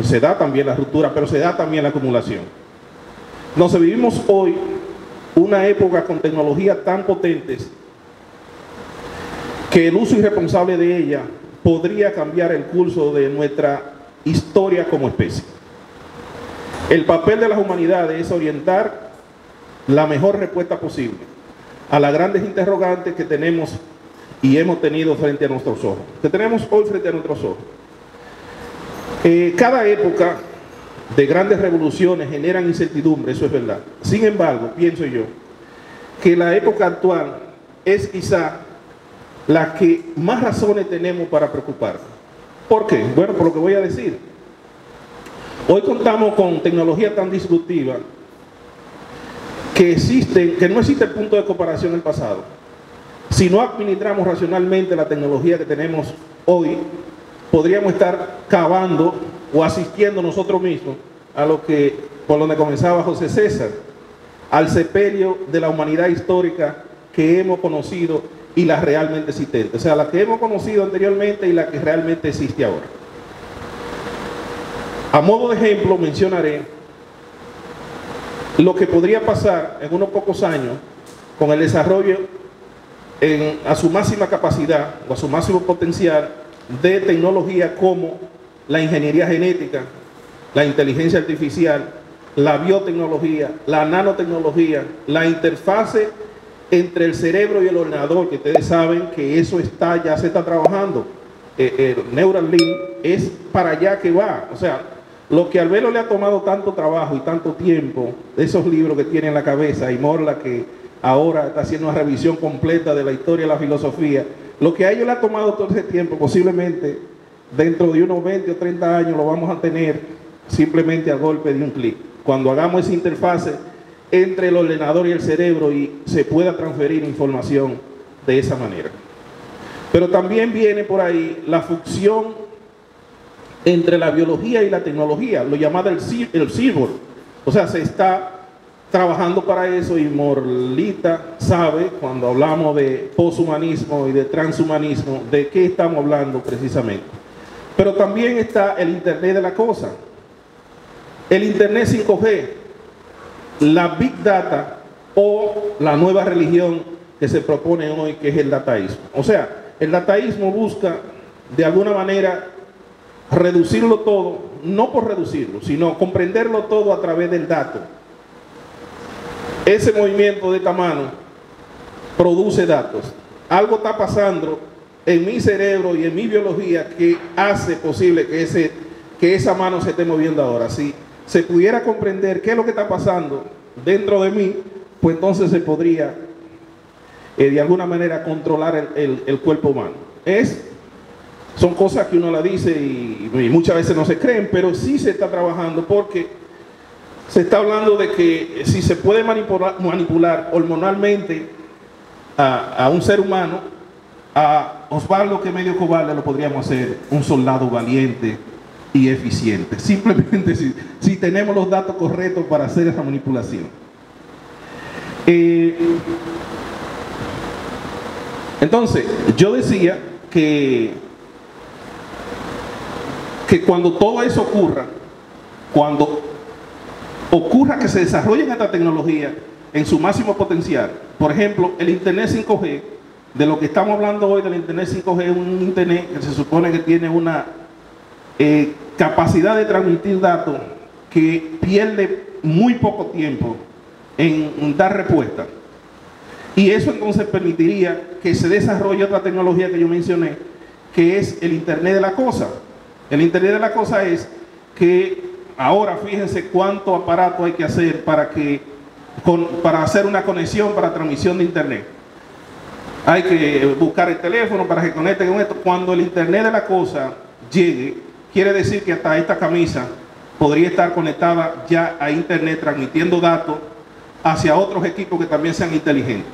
se da también la ruptura, pero se da también la acumulación. Nos vivimos hoy una época con tecnologías tan potentes que el uso irresponsable de ella podría cambiar el curso de nuestra historia como especie. El papel de las humanidades es orientar la mejor respuesta posible a las grandes interrogantes que tenemos y hemos tenido frente a nuestros ojos, que tenemos hoy frente a nuestros ojos. Cada época de grandes revoluciones generan incertidumbre, eso es verdad. Sin embargo, pienso yo que la época actual es quizá la que más razones tenemos para preocuparnos. ¿Por qué? Bueno, por lo que voy a decir. Hoy contamos con tecnología tan disruptiva que no existe el punto de comparación en el pasado. Si no administramos racionalmente la tecnología que tenemos hoy, podríamos estar cavando o asistiendo nosotros mismos a lo que, por donde comenzaba José César, al sepelio de la humanidad histórica que hemos conocido y la realmente existente. O sea, la que hemos conocido anteriormente y la que realmente existe ahora. A modo de ejemplo, mencionaré lo que podría pasar en unos pocos años con el desarrollo a su máxima capacidad o a su máximo potencial de tecnología como la ingeniería genética, la inteligencia artificial, la biotecnología, la nanotecnología, la interfase entre el cerebro y el ordenador, que ustedes saben que eso ya se está trabajando. El Neuralink es para allá que va. O sea, lo que al Albelo le ha tomado tanto trabajo y tanto tiempo, esos libros que tiene en la cabeza, y Morla, que ahora está haciendo una revisión completa de la historia de la filosofía, lo que a ellos le ha tomado todo ese tiempo, posiblemente dentro de unos 20 o 30 años lo vamos a tener simplemente a golpe de un clic. Cuando hagamos esa interfase entre el ordenador y el cerebro y se pueda transferir información de esa manera. Pero también viene por ahí la fusión entre la biología y la tecnología, lo llamado el cyborg. O sea, se está trabajando para eso, y Morlita sabe, cuando hablamos de poshumanismo y de transhumanismo, de qué estamos hablando precisamente. Pero también está el Internet de la cosa, el Internet 5G, la Big Data o la nueva religión que se propone hoy, que es el dataísmo. O sea, el dataísmo busca de alguna manera reducirlo todo, no por reducirlo, sino comprenderlo todo a través del dato. Ese movimiento de esta mano produce datos. Algo está pasando en mi cerebro y en mi biología que hace posible que esa mano se esté moviendo ahora. Si se pudiera comprender qué es lo que está pasando dentro de mí, pues entonces se podría de alguna manera controlar el cuerpo humano. Son cosas que uno la dice y muchas veces no se creen, pero sí se está trabajando, porque se está hablando de que si se puede manipular hormonalmente a un ser humano, a Osvaldo, que medio cobarde, lo podríamos hacer un soldado valiente y eficiente. Simplemente si tenemos los datos correctos para hacer esa manipulación. Entonces, yo decía que cuando todo eso ocurra, cuando ocurra que se desarrolle esta tecnología en su máximo potencial, por ejemplo, el Internet 5G, de lo que estamos hablando hoy del Internet 5G, es un Internet que se supone que tiene una capacidad de transmitir datos que pierde muy poco tiempo en dar respuesta. Y eso entonces permitiría que se desarrolle otra tecnología que yo mencioné, que es el Internet de la cosa. El Internet de la cosa es que ahora fíjense cuánto aparato hay que hacer para hacer una conexión para transmisión de Internet. Hay que buscar el teléfono para que conecte con esto. Cuando el Internet de la cosa llegue, quiere decir que hasta esta camisa podría estar conectada ya a Internet, transmitiendo datos hacia otros equipos que también sean inteligentes.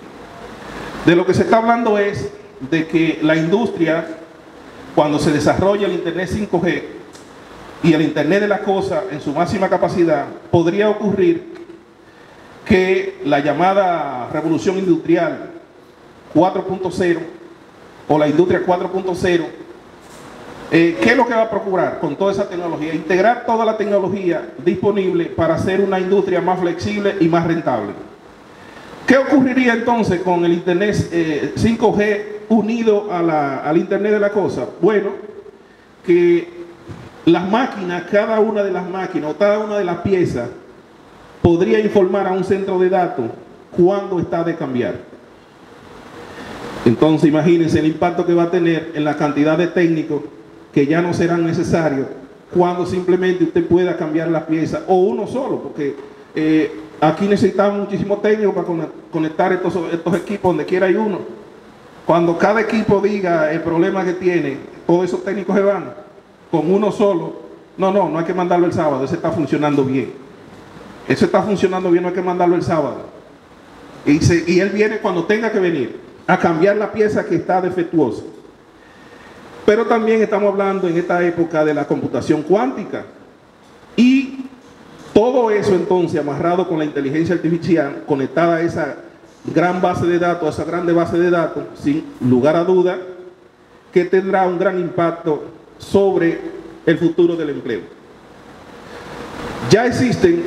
De lo que se está hablando es de que la industria, cuando se desarrolla el Internet 5G y el Internet de la cosa en su máxima capacidad, podría ocurrir que la llamada revolución industrial 4.0 o la industria 4.0, ¿qué es lo que va a procurar con toda esa tecnología? Integrar toda la tecnología disponible para hacer una industria más flexible y más rentable. ¿Qué ocurriría entonces con el Internet 5G unido al Internet de la cosa? Bueno, que las máquinas, cada una de las máquinas o cada una de las piezas podría informar a un centro de datos cuándo está de cambiar. Entonces imagínense el impacto que va a tener en la cantidad de técnicos que ya no serán necesarios cuando simplemente usted pueda cambiar la pieza, o uno solo, porque aquí necesitamos muchísimos técnicos para conectar estos equipos donde quiera hay uno. Cuando cada equipo diga el problema que tiene, todos esos técnicos se van. Con uno solo, no hay que mandarlo el sábado, ese está funcionando bien. Ese está funcionando bien, no hay que mandarlo el sábado. Y él viene cuando tenga que venir a cambiar la pieza que está defectuosa. Pero también estamos hablando en esta época de la computación cuántica. Y todo eso entonces amarrado con la inteligencia artificial, conectada a esa gran base de datos, a esa grande base de datos, sin lugar a duda, que tendrá un gran impacto sobre el futuro del empleo. Ya existen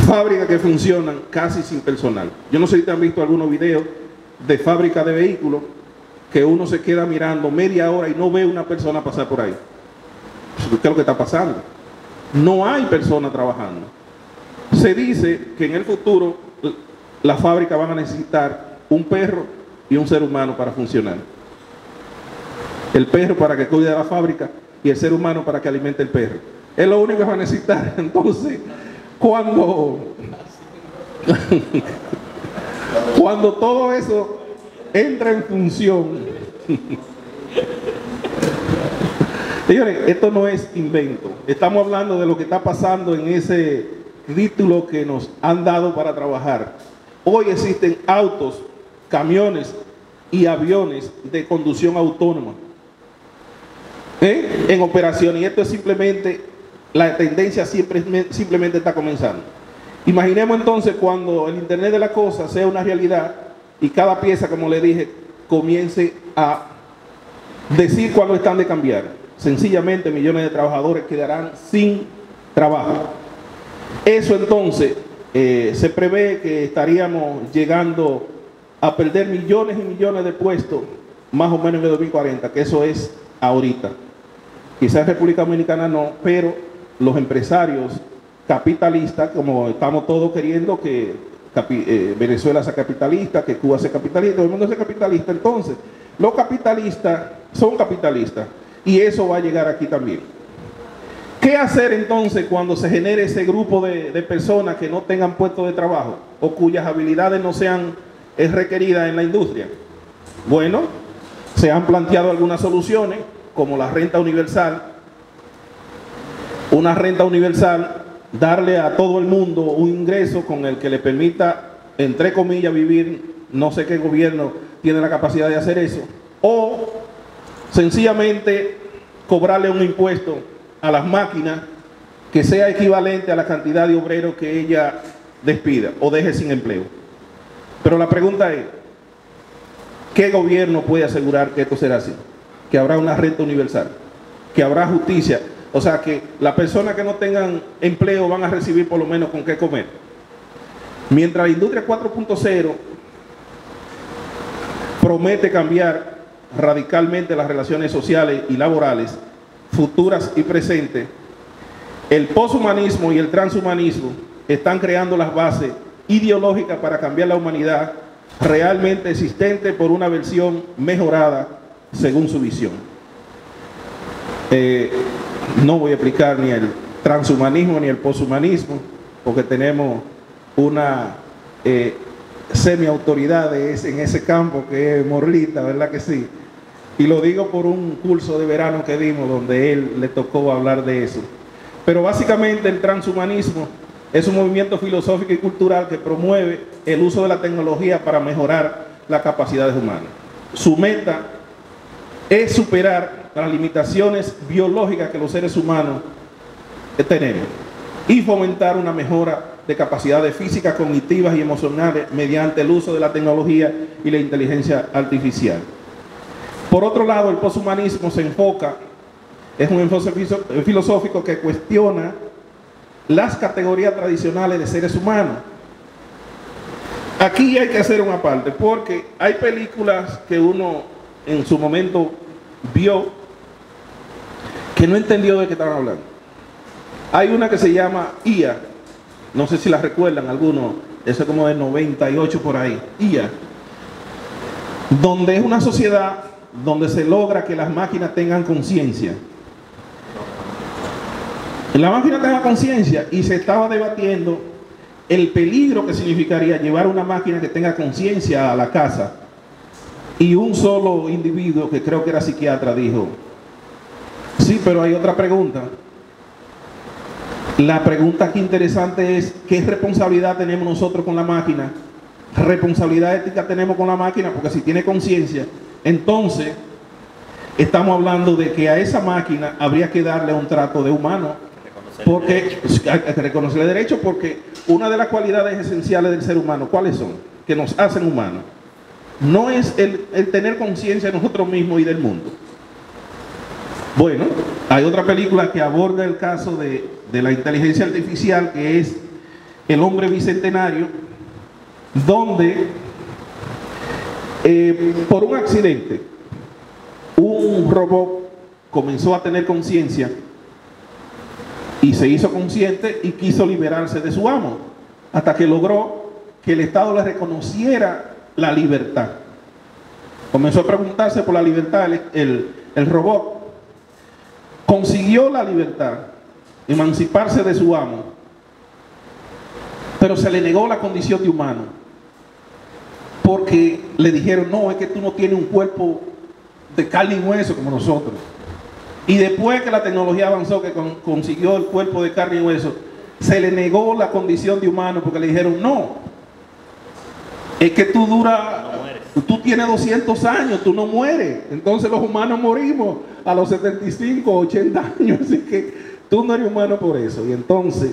fábricas que funcionan casi sin personal. Yo no sé si te han visto algunos videos de fábricas de vehículos que uno se queda mirando media hora y no ve una persona pasar por ahí. ¿Qué es lo que está pasando? No hay personas trabajando. Se dice que en el futuro las fábricas van a necesitar un perro y un ser humano para funcionar. El perro para que cuide de la fábrica y el ser humano para que alimente el perro. Es lo único que va a necesitar. Entonces, cuando todo eso entra en función, señores, esto no es invento. Estamos hablando de lo que está pasando en ese título que nos han dado para trabajar. Hoy existen autos, camiones y aviones de conducción autónoma en operación, y esto es simplemente, la tendencia simplemente está comenzando. Imaginemos entonces cuando el Internet de la Cosa sea una realidad y cada pieza, como le dije, comience a decir cuándo están de cambiar. Sencillamente millones de trabajadores quedarán sin trabajo. Eso entonces se prevé que estaríamos llegando a perder millones y millones de puestos más o menos en el 2040, que eso es ahorita. Quizás en República Dominicana no, pero los empresarios capitalistas, como estamos todos queriendo que Venezuela sea capitalista, que Cuba sea capitalista, todo el mundo sea capitalista, entonces los capitalistas son capitalistas y eso va a llegar aquí también. ¿Qué hacer entonces cuando se genere ese grupo de personas que no tengan puestos de trabajo o cuyas habilidades no sean requeridas en la industria? Bueno, se han planteado algunas soluciones como la renta universal. Una renta universal, darle a todo el mundo un ingreso con el que le permita, entre comillas, vivir. No sé qué gobierno tiene la capacidad de hacer eso. O sencillamente cobrarle un impuesto a las máquinas que sea equivalente a la cantidad de obreros que ella despida o deje sin empleo. Pero la pregunta es, ¿qué gobierno puede asegurar que esto será así? Que habrá una renta universal, que habrá justicia, o sea que las personas que no tengan empleo van a recibir por lo menos con qué comer. Mientras la industria 4.0 promete cambiar radicalmente las relaciones sociales y laborales, futuras y presentes, el poshumanismo y el transhumanismo están creando las bases ideológicas para cambiar la humanidad realmente existente por una versión mejorada según su visión. No voy a explicar ni el transhumanismo ni el poshumanismo, porque tenemos una semi-autoridad en ese campo que es Morlita, ¿verdad que sí? Y lo digo por un curso de verano que dimos donde él le tocó hablar de eso. Pero básicamente el transhumanismo es un movimiento filosófico y cultural que promueve el uso de la tecnología para mejorar las capacidades humanas. Su meta es superar las limitaciones biológicas que los seres humanos tenemos y fomentar una mejora de capacidades físicas, cognitivas y emocionales mediante el uso de la tecnología y la inteligencia artificial. Por otro lado, el poshumanismo se enfoca, es un enfoque filosófico que cuestiona las categorías tradicionales de seres humanos. Aquí hay que hacer una parte, porque hay películas que uno en su momento vio que no entendió de qué estaban hablando. Hay una que se llama IA, no sé si la recuerdan algunos, eso es como de 98 por ahí, IA, donde es una sociedad donde se logra que las máquinas tengan conciencia. la máquina tenga conciencia, y se estaba debatiendo el peligro que significaría llevar una máquina que tenga conciencia a la casa. Y un solo individuo, que creo que era psiquiatra, dijo: sí, pero hay otra pregunta. La pregunta aquí interesante es: ¿qué responsabilidad tenemos nosotros con la máquina? ¿Responsabilidad ética tenemos con la máquina? Porque si tiene conciencia, entonces estamos hablando de que a esa máquina habría que darle un trato de humano, porque hay que reconocerle derecho, porque una de las cualidades esenciales del ser humano, ¿cuáles son? Que nos hacen humanos. No es el tener conciencia de nosotros mismos y del mundo. Bueno, hay otra película que aborda el caso de la inteligencia artificial, que es El hombre bicentenario, donde por un accidente un robot comenzó a tener conciencia y se hizo consciente y quiso liberarse de su amo, hasta que logró que el Estado le reconociera la libertad. Comenzó a preguntarse por la libertad. El robot consiguió la libertad, emanciparse de su amo, pero se le negó la condición de humano, porque le dijeron: no, es que tú no tienes un cuerpo de carne y hueso como nosotros. Y después que la tecnología avanzó, que consiguió el cuerpo de carne y hueso, se le negó la condición de humano, porque le dijeron: no, es que tú tú tienes 200 años, tú no mueres. Entonces los humanos morimos a los 75, 80 años, así que tú no eres humano por eso. Y entonces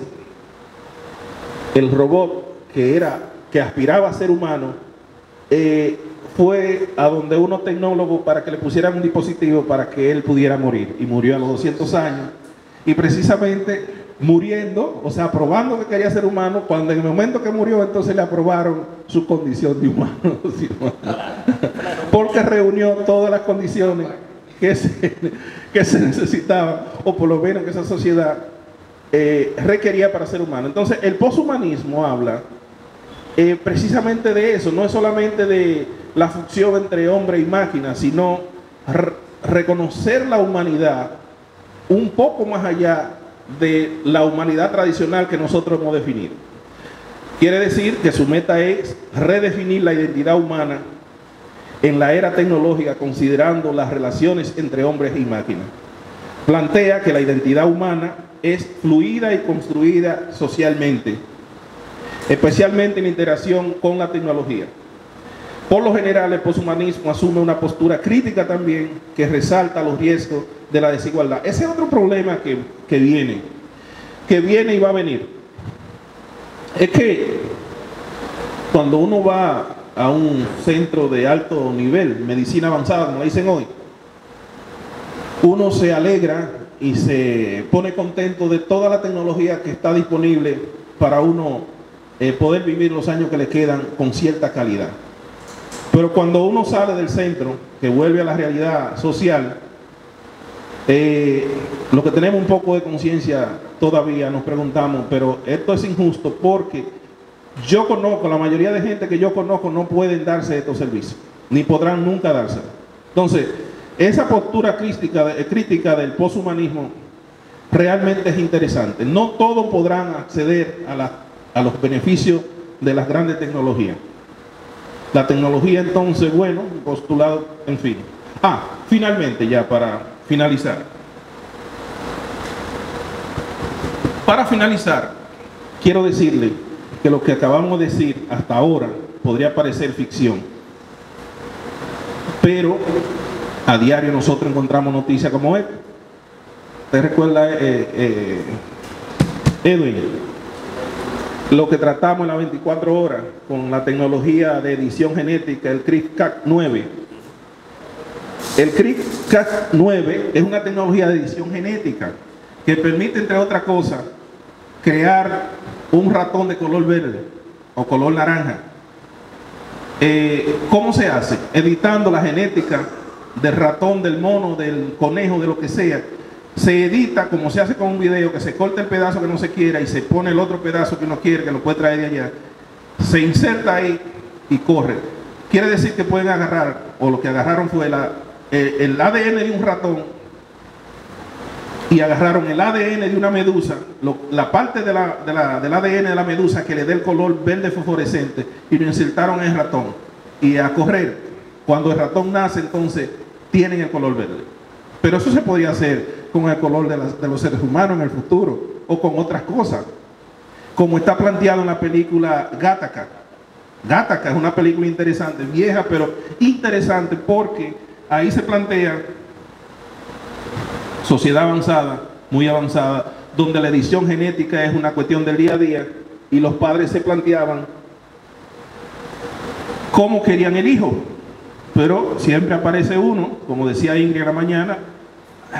el robot que aspiraba a ser humano, fue a donde unos tecnólogos para que le pusieran un dispositivo para que él pudiera morir, y murió a los 200 años. Y precisamente muriendo, o sea, probando que quería ser humano, cuando en el momento que murió, entonces le aprobaron su condición de humano, porque reunió todas las condiciones que se necesitaban, o por lo menos que esa sociedad requería para ser humano. Entonces el poshumanismo habla precisamente de eso. No es solamente de la fusión entre hombre y máquina, sino reconocer la humanidad un poco más allá de la humanidad tradicional que nosotros hemos definido. Quiere decir que su meta es redefinir la identidad humana en la era tecnológica, considerando las relaciones entre hombres y máquinas. Plantea que la identidad humana es fluida y construida socialmente, especialmente en interacción con la tecnología. Por lo general, el poshumanismo asume una postura crítica también, que resalta los riesgos de la desigualdad. Ese es otro problema que viene y va a venir. Es que cuando uno va a un centro de alto nivel, medicina avanzada, como le dicen hoy, uno se alegra y se pone contento de toda la tecnología que está disponible para uno poder vivir los años que le quedan con cierta calidad. Pero cuando uno sale del centro, que vuelve a la realidad social, lo que tenemos un poco de conciencia todavía, nos preguntamos: pero esto es injusto, porque yo conozco, la mayoría de gente que yo conozco no pueden darse estos servicios, ni podrán nunca dárselo. Entonces, esa postura crítica del poshumanismo realmente es interesante. No todos podrán acceder a los beneficios de las grandes tecnologías. La tecnología, entonces, bueno, postulado, en fin. Finalmente, ya para finalizar. Para finalizar, quiero decirle que lo que acabamos de decir hasta ahora podría parecer ficción, pero a diario nosotros encontramos noticias como esta. ¿Usted recuerda, Edwin, lo que tratamos en las 24 horas con la tecnología de edición genética, el CRISPR-Cas9? El CRISPR-Cas9 es una tecnología de edición genética que permite, entre otras cosas, crear un ratón de color verde o color naranja. ¿Cómo se hace? Editando la genética del ratón, del mono, del conejo, de lo que sea. Se edita como se hace con un video, que se corta el pedazo que no se quiera y se pone el otro pedazo que uno quiere, que lo puede traer de allá. Se inserta ahí y corre. Quiere decir que pueden agarrar, o lo que agarraron fue el ADN de un ratón y agarraron el ADN de una medusa, la parte del ADN de la medusa que le dé el color verde fosforescente, y lo insertaron en el ratón. Y a correr, cuando el ratón nace, entonces tienen el color verde. Pero eso se podría hacer con el color de los seres humanos en el futuro, o con otras cosas, como está planteado en la película Gattaca. Gattaca es una película interesante, vieja, pero interesante, porque ahí se plantea sociedad avanzada, muy avanzada, donde la edición genética es una cuestión del día a día, y los padres se planteaban cómo querían el hijo. Pero siempre aparece uno, como decía Ingrid en la mañana,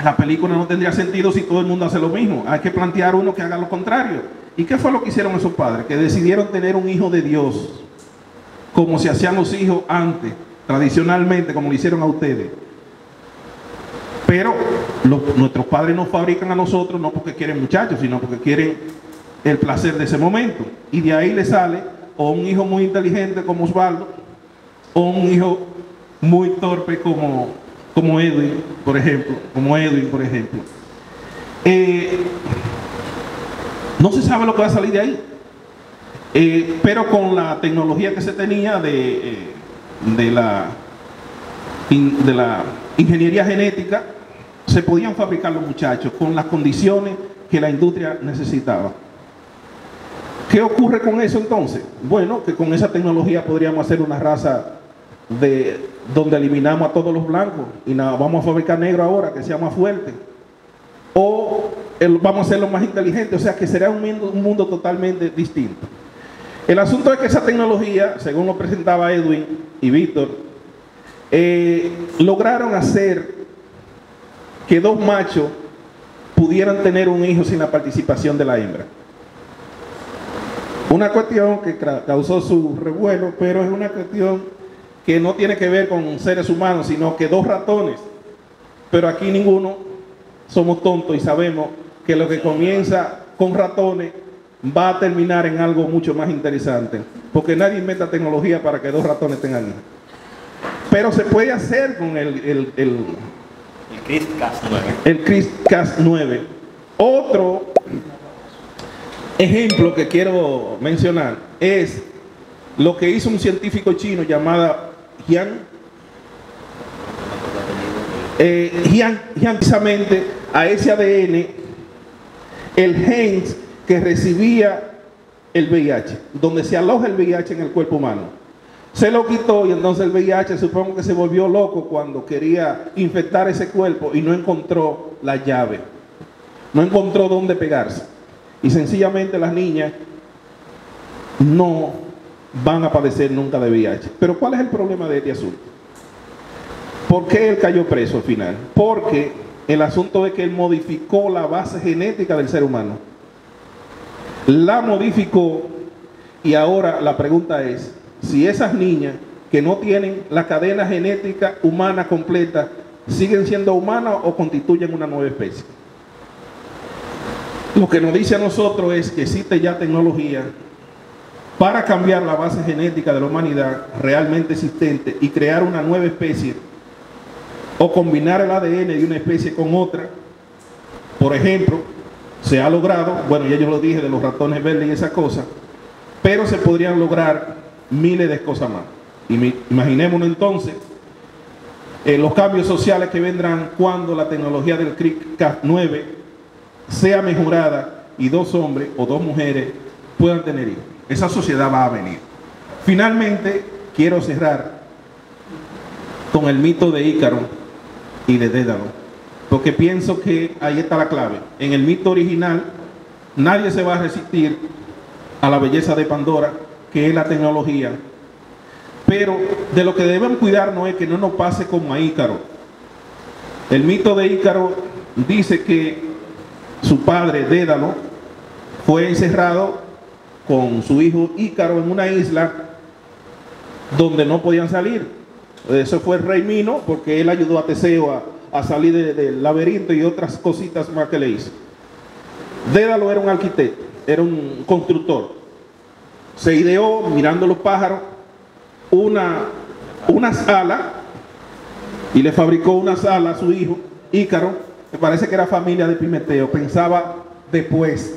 la película no tendría sentido si todo el mundo hace lo mismo. Hay que plantear uno que haga lo contrario. ¿Y qué fue lo que hicieron esos padres? Que decidieron tener un hijo de Dios, como se hacían los hijos antes, tradicionalmente, como lo hicieron a ustedes. Pero nuestros padres nos fabrican a nosotros no porque quieren muchachos, sino porque quieren el placer de ese momento. Y de ahí le sale o un hijo muy inteligente como Osvaldo, o un hijo muy torpe como Edwin, por ejemplo. No se sabe lo que va a salir de ahí. Pero con la tecnología que se tenía de la ingeniería genética, se podían fabricar los muchachos con las condiciones que la industria necesitaba. ¿Qué ocurre con eso entonces? Bueno, que con esa tecnología podríamos hacer una raza donde eliminamos a todos los blancos y vamos a fabricar negro ahora, que sea más fuerte. O vamos a hacerlo más inteligente, o sea que será un mundo totalmente distinto. El asunto es que esa tecnología, según lo presentaba Edwin y Víctor, lograron hacer que dos machos pudieran tener un hijo sin la participación de la hembra. Una cuestión que causó su revuelo, pero es una cuestión que no tiene que ver con seres humanos, sino que dos ratones. Pero aquí ninguno somos tontos y sabemos que lo que comienza con ratones va a terminar en algo mucho más interesante, porque nadie inventa tecnología para que dos ratones tengan hijos. Pero se puede hacer con el CRISPR-Cas9. El CRISPR-Cas9. Otro ejemplo que quiero mencionar es lo que hizo un científico chino llamado Jiang, precisamente a ese ADN, el gen que recibía el VIH, donde se aloja el VIH en el cuerpo humano. Se lo quitó y entonces el VIH supongo que se volvió loco cuando quería infectar ese cuerpo y no encontró la llave, no encontró dónde pegarse. Y sencillamente las niñas no van a padecer nunca de VIH. Pero ¿cuál es el problema de este asunto? ¿Por qué él cayó preso al final? Porque el asunto es que él modificó la base genética del ser humano. La modificó y ahora la pregunta es, si esas niñas que no tienen la cadena genética humana completa, ¿siguen siendo humanas o constituyen una nueva especie? Lo que nos dice a nosotros es que existe ya tecnología para cambiar la base genética de la humanidad realmente existente y crear una nueva especie o combinar el ADN de una especie con otra. Por ejemplo, se ha logrado, bueno, ya yo lo dije de los ratones verdes y esas cosas, pero se podrían lograr miles de cosas más. Imaginémonos entonces los cambios sociales que vendrán cuando la tecnología del CRISPR-Cas9 sea mejorada y dos hombres o dos mujeres puedan tener hijos. Esa sociedad va a venir. Finalmente, quiero cerrar con el mito de Ícaro y de Dédalo, porque pienso que ahí está la clave. En el mito original, nadie se va a resistir a la belleza de Pandora, que es la tecnología, pero de lo que debemos cuidarnos es que no nos pase como a Ícaro. El mito de Ícaro dice que su padre Dédalo fue encerrado con su hijo Ícaro en una isla donde no podían salir. Eso fue el rey Mino, porque él ayudó a Teseo a salir del laberinto y otras cositas más que le hizo. Dédalo era un arquitecto, era un constructor. Se ideó, mirando los pájaros, una sala, y le fabricó una sala a su hijo Ícaro, me parece que era familia de Pimeteo, pensaba después.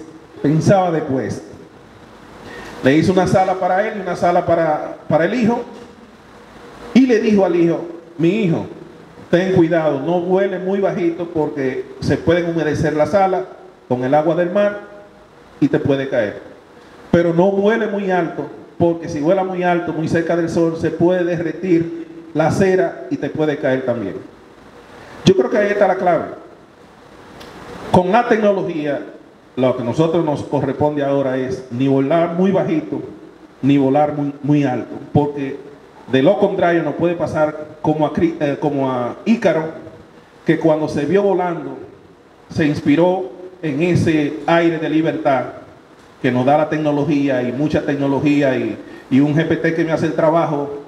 Le hizo una sala para él y una sala para el hijo, y le dijo al hijo: mi hijo, ten cuidado, no vuele muy bajito porque se puede humedecer la sala con el agua del mar y te puede caer. Pero no vuele muy alto, porque si vuela muy alto, muy cerca del sol, se puede derretir la cera y te puede caer también. Yo creo que ahí está la clave. Con la tecnología, lo que a nosotros nos corresponde ahora es ni volar muy bajito, ni volar muy alto, porque de lo contrario nos puede pasar como a Ícaro, que cuando se vio volando, se inspiró en ese aire de libertad que nos da la tecnología, y mucha tecnología, y un GPT que me hace el trabajo.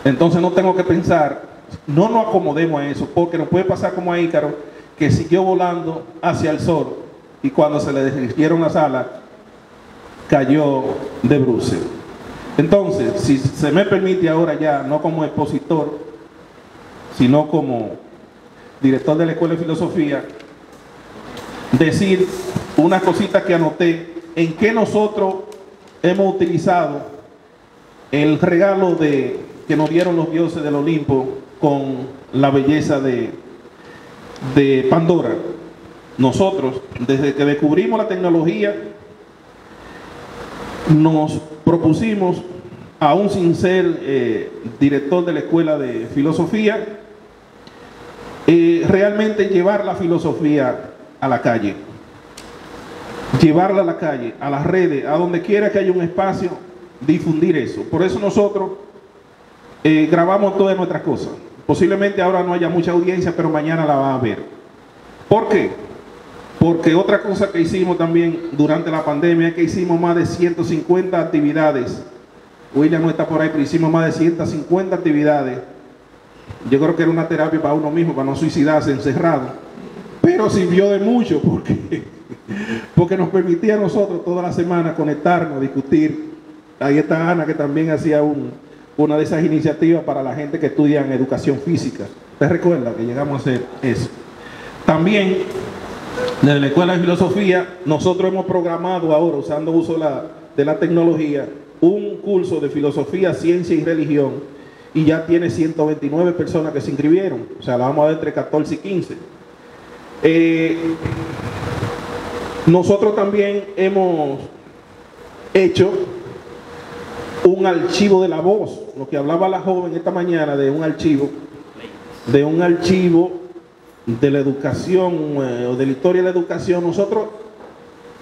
Entonces no tengo que pensar, no nos acomodemos a eso, porque nos puede pasar como a Ícaro, que siguió volando hacia el sol, y cuando se le derritieron las alas, cayó de bruces. Entonces, si se me permite ahora ya, no como expositor, sino como director de la Escuela de Filosofía, decir unas cositas que anoté, en que nosotros hemos utilizado el regalo que nos dieron los dioses del Olimpo con la belleza de Pandora. Nosotros, desde que descubrimos la tecnología, nos propusimos, aún sin ser director de la Escuela de Filosofía, realmente llevar la filosofía a la calle, llevarla a la calle, a las redes, a donde quiera que haya un espacio, difundir eso. Por eso nosotros grabamos todas nuestras cosas. Posiblemente ahora no haya mucha audiencia, pero mañana la va a ver. ¿Por qué? Porque otra cosa que hicimos también durante la pandemia es que hicimos más de 150 actividades. William no está por ahí, pero hicimos más de 150 actividades. Yo creo que era una terapia para uno mismo, para no suicidarse encerrado. Pero sirvió de mucho porque nos permitía a nosotros toda la semana conectarnos, discutir. Ahí está Ana, que también hacía una de esas iniciativas para la gente que estudia en educación física. ¿Te recuerda que llegamos a hacer eso? También, desde la Escuela de Filosofía, nosotros hemos programado ahora, usando uso de la tecnología, un curso de filosofía, ciencia y religión, y ya tiene 129 personas que se inscribieron. O sea, la vamos a dar entre 14 y 15. Nosotros también hemos hecho un archivo de la voz, lo que hablaba la joven esta mañana, de un archivo de la educación o de la historia de la educación. Nosotros,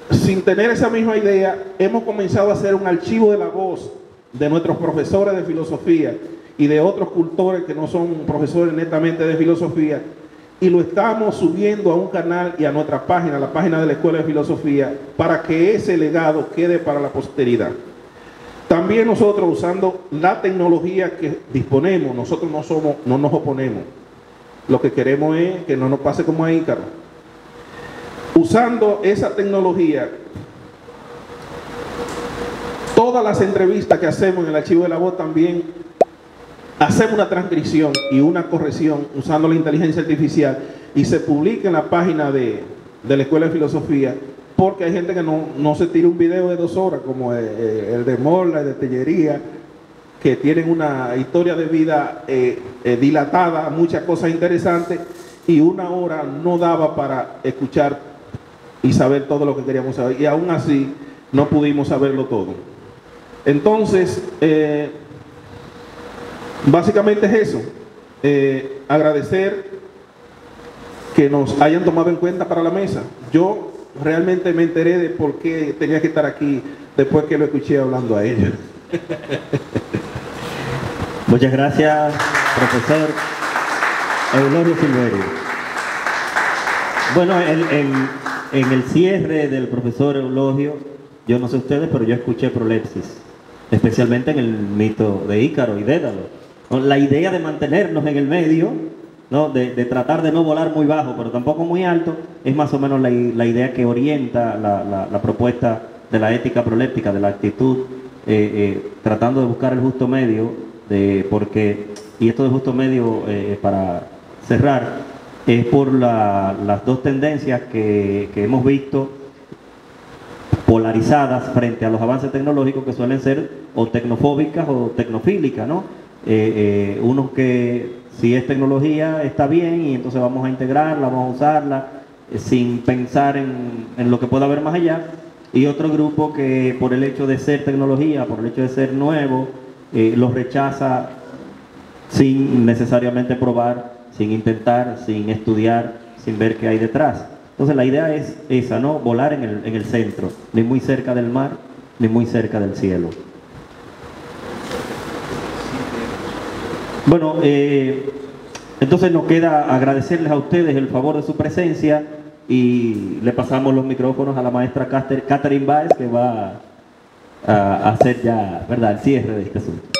sin tener esa misma idea, hemos comenzado a hacer un archivo de la voz de nuestros profesores de filosofía y de otros cultores que no son profesores netamente de filosofía, y lo estamos subiendo a un canal y a nuestra página, la página de la Escuela de Filosofía, para que ese legado quede para la posteridad. También nosotros, usando la tecnología que disponemos, nosotros no nos oponemos. Lo que queremos es que no nos pase como a Ícaro. Usando esa tecnología, todas las entrevistas que hacemos en el archivo de la voz, también hacemos una transcripción y una corrección usando la inteligencia artificial, y se publica en la página de la Escuela de Filosofía, porque hay gente que no se tira un video de 2 horas, como el de Morla, el de Tellería, que tienen una historia de vida dilatada, muchas cosas interesantes, y 1 hora no daba para escuchar y saber todo lo que queríamos saber, y aún así no pudimos saberlo todo. Entonces, básicamente es eso. Agradecer que nos hayan tomado en cuenta para la mesa. Yo realmente me enteré de por qué tenía que estar aquí después que lo escuché hablando a ella. Muchas gracias, profesor Eulogio Silverio. Bueno, en el cierre del profesor Eulogio, yo no sé ustedes, pero yo escuché prolepsis, especialmente en el mito de Ícaro y Dédalo. La idea de mantenernos en el medio, ¿no? de tratar de no volar muy bajo, pero tampoco muy alto, es más o menos la idea que orienta la propuesta de la ética proléptica, de la actitud, tratando de buscar el justo medio, porque, y esto de justo medio, para cerrar, es por las dos tendencias que hemos visto polarizadas frente a los avances tecnológicos, que suelen ser o tecnofóbicas o tecnofílicas, ¿no? Unos que si es tecnología está bien y entonces vamos a integrarla, vamos a usarla sin pensar en lo que pueda haber más allá, y otro grupo que por el hecho de ser tecnología, por el hecho de ser nuevo, los rechaza sin necesariamente probar, sin intentar, sin estudiar, sin ver qué hay detrás. Entonces la idea es esa, ¿no? Volar en el centro, ni muy cerca del mar, ni muy cerca del cielo. Bueno, entonces nos queda agradecerles a ustedes el favor de su presencia y le pasamos los micrófonos a la maestra Catherine Báez, que va a hacer ya, ¿verdad?, el cierre de este asunto.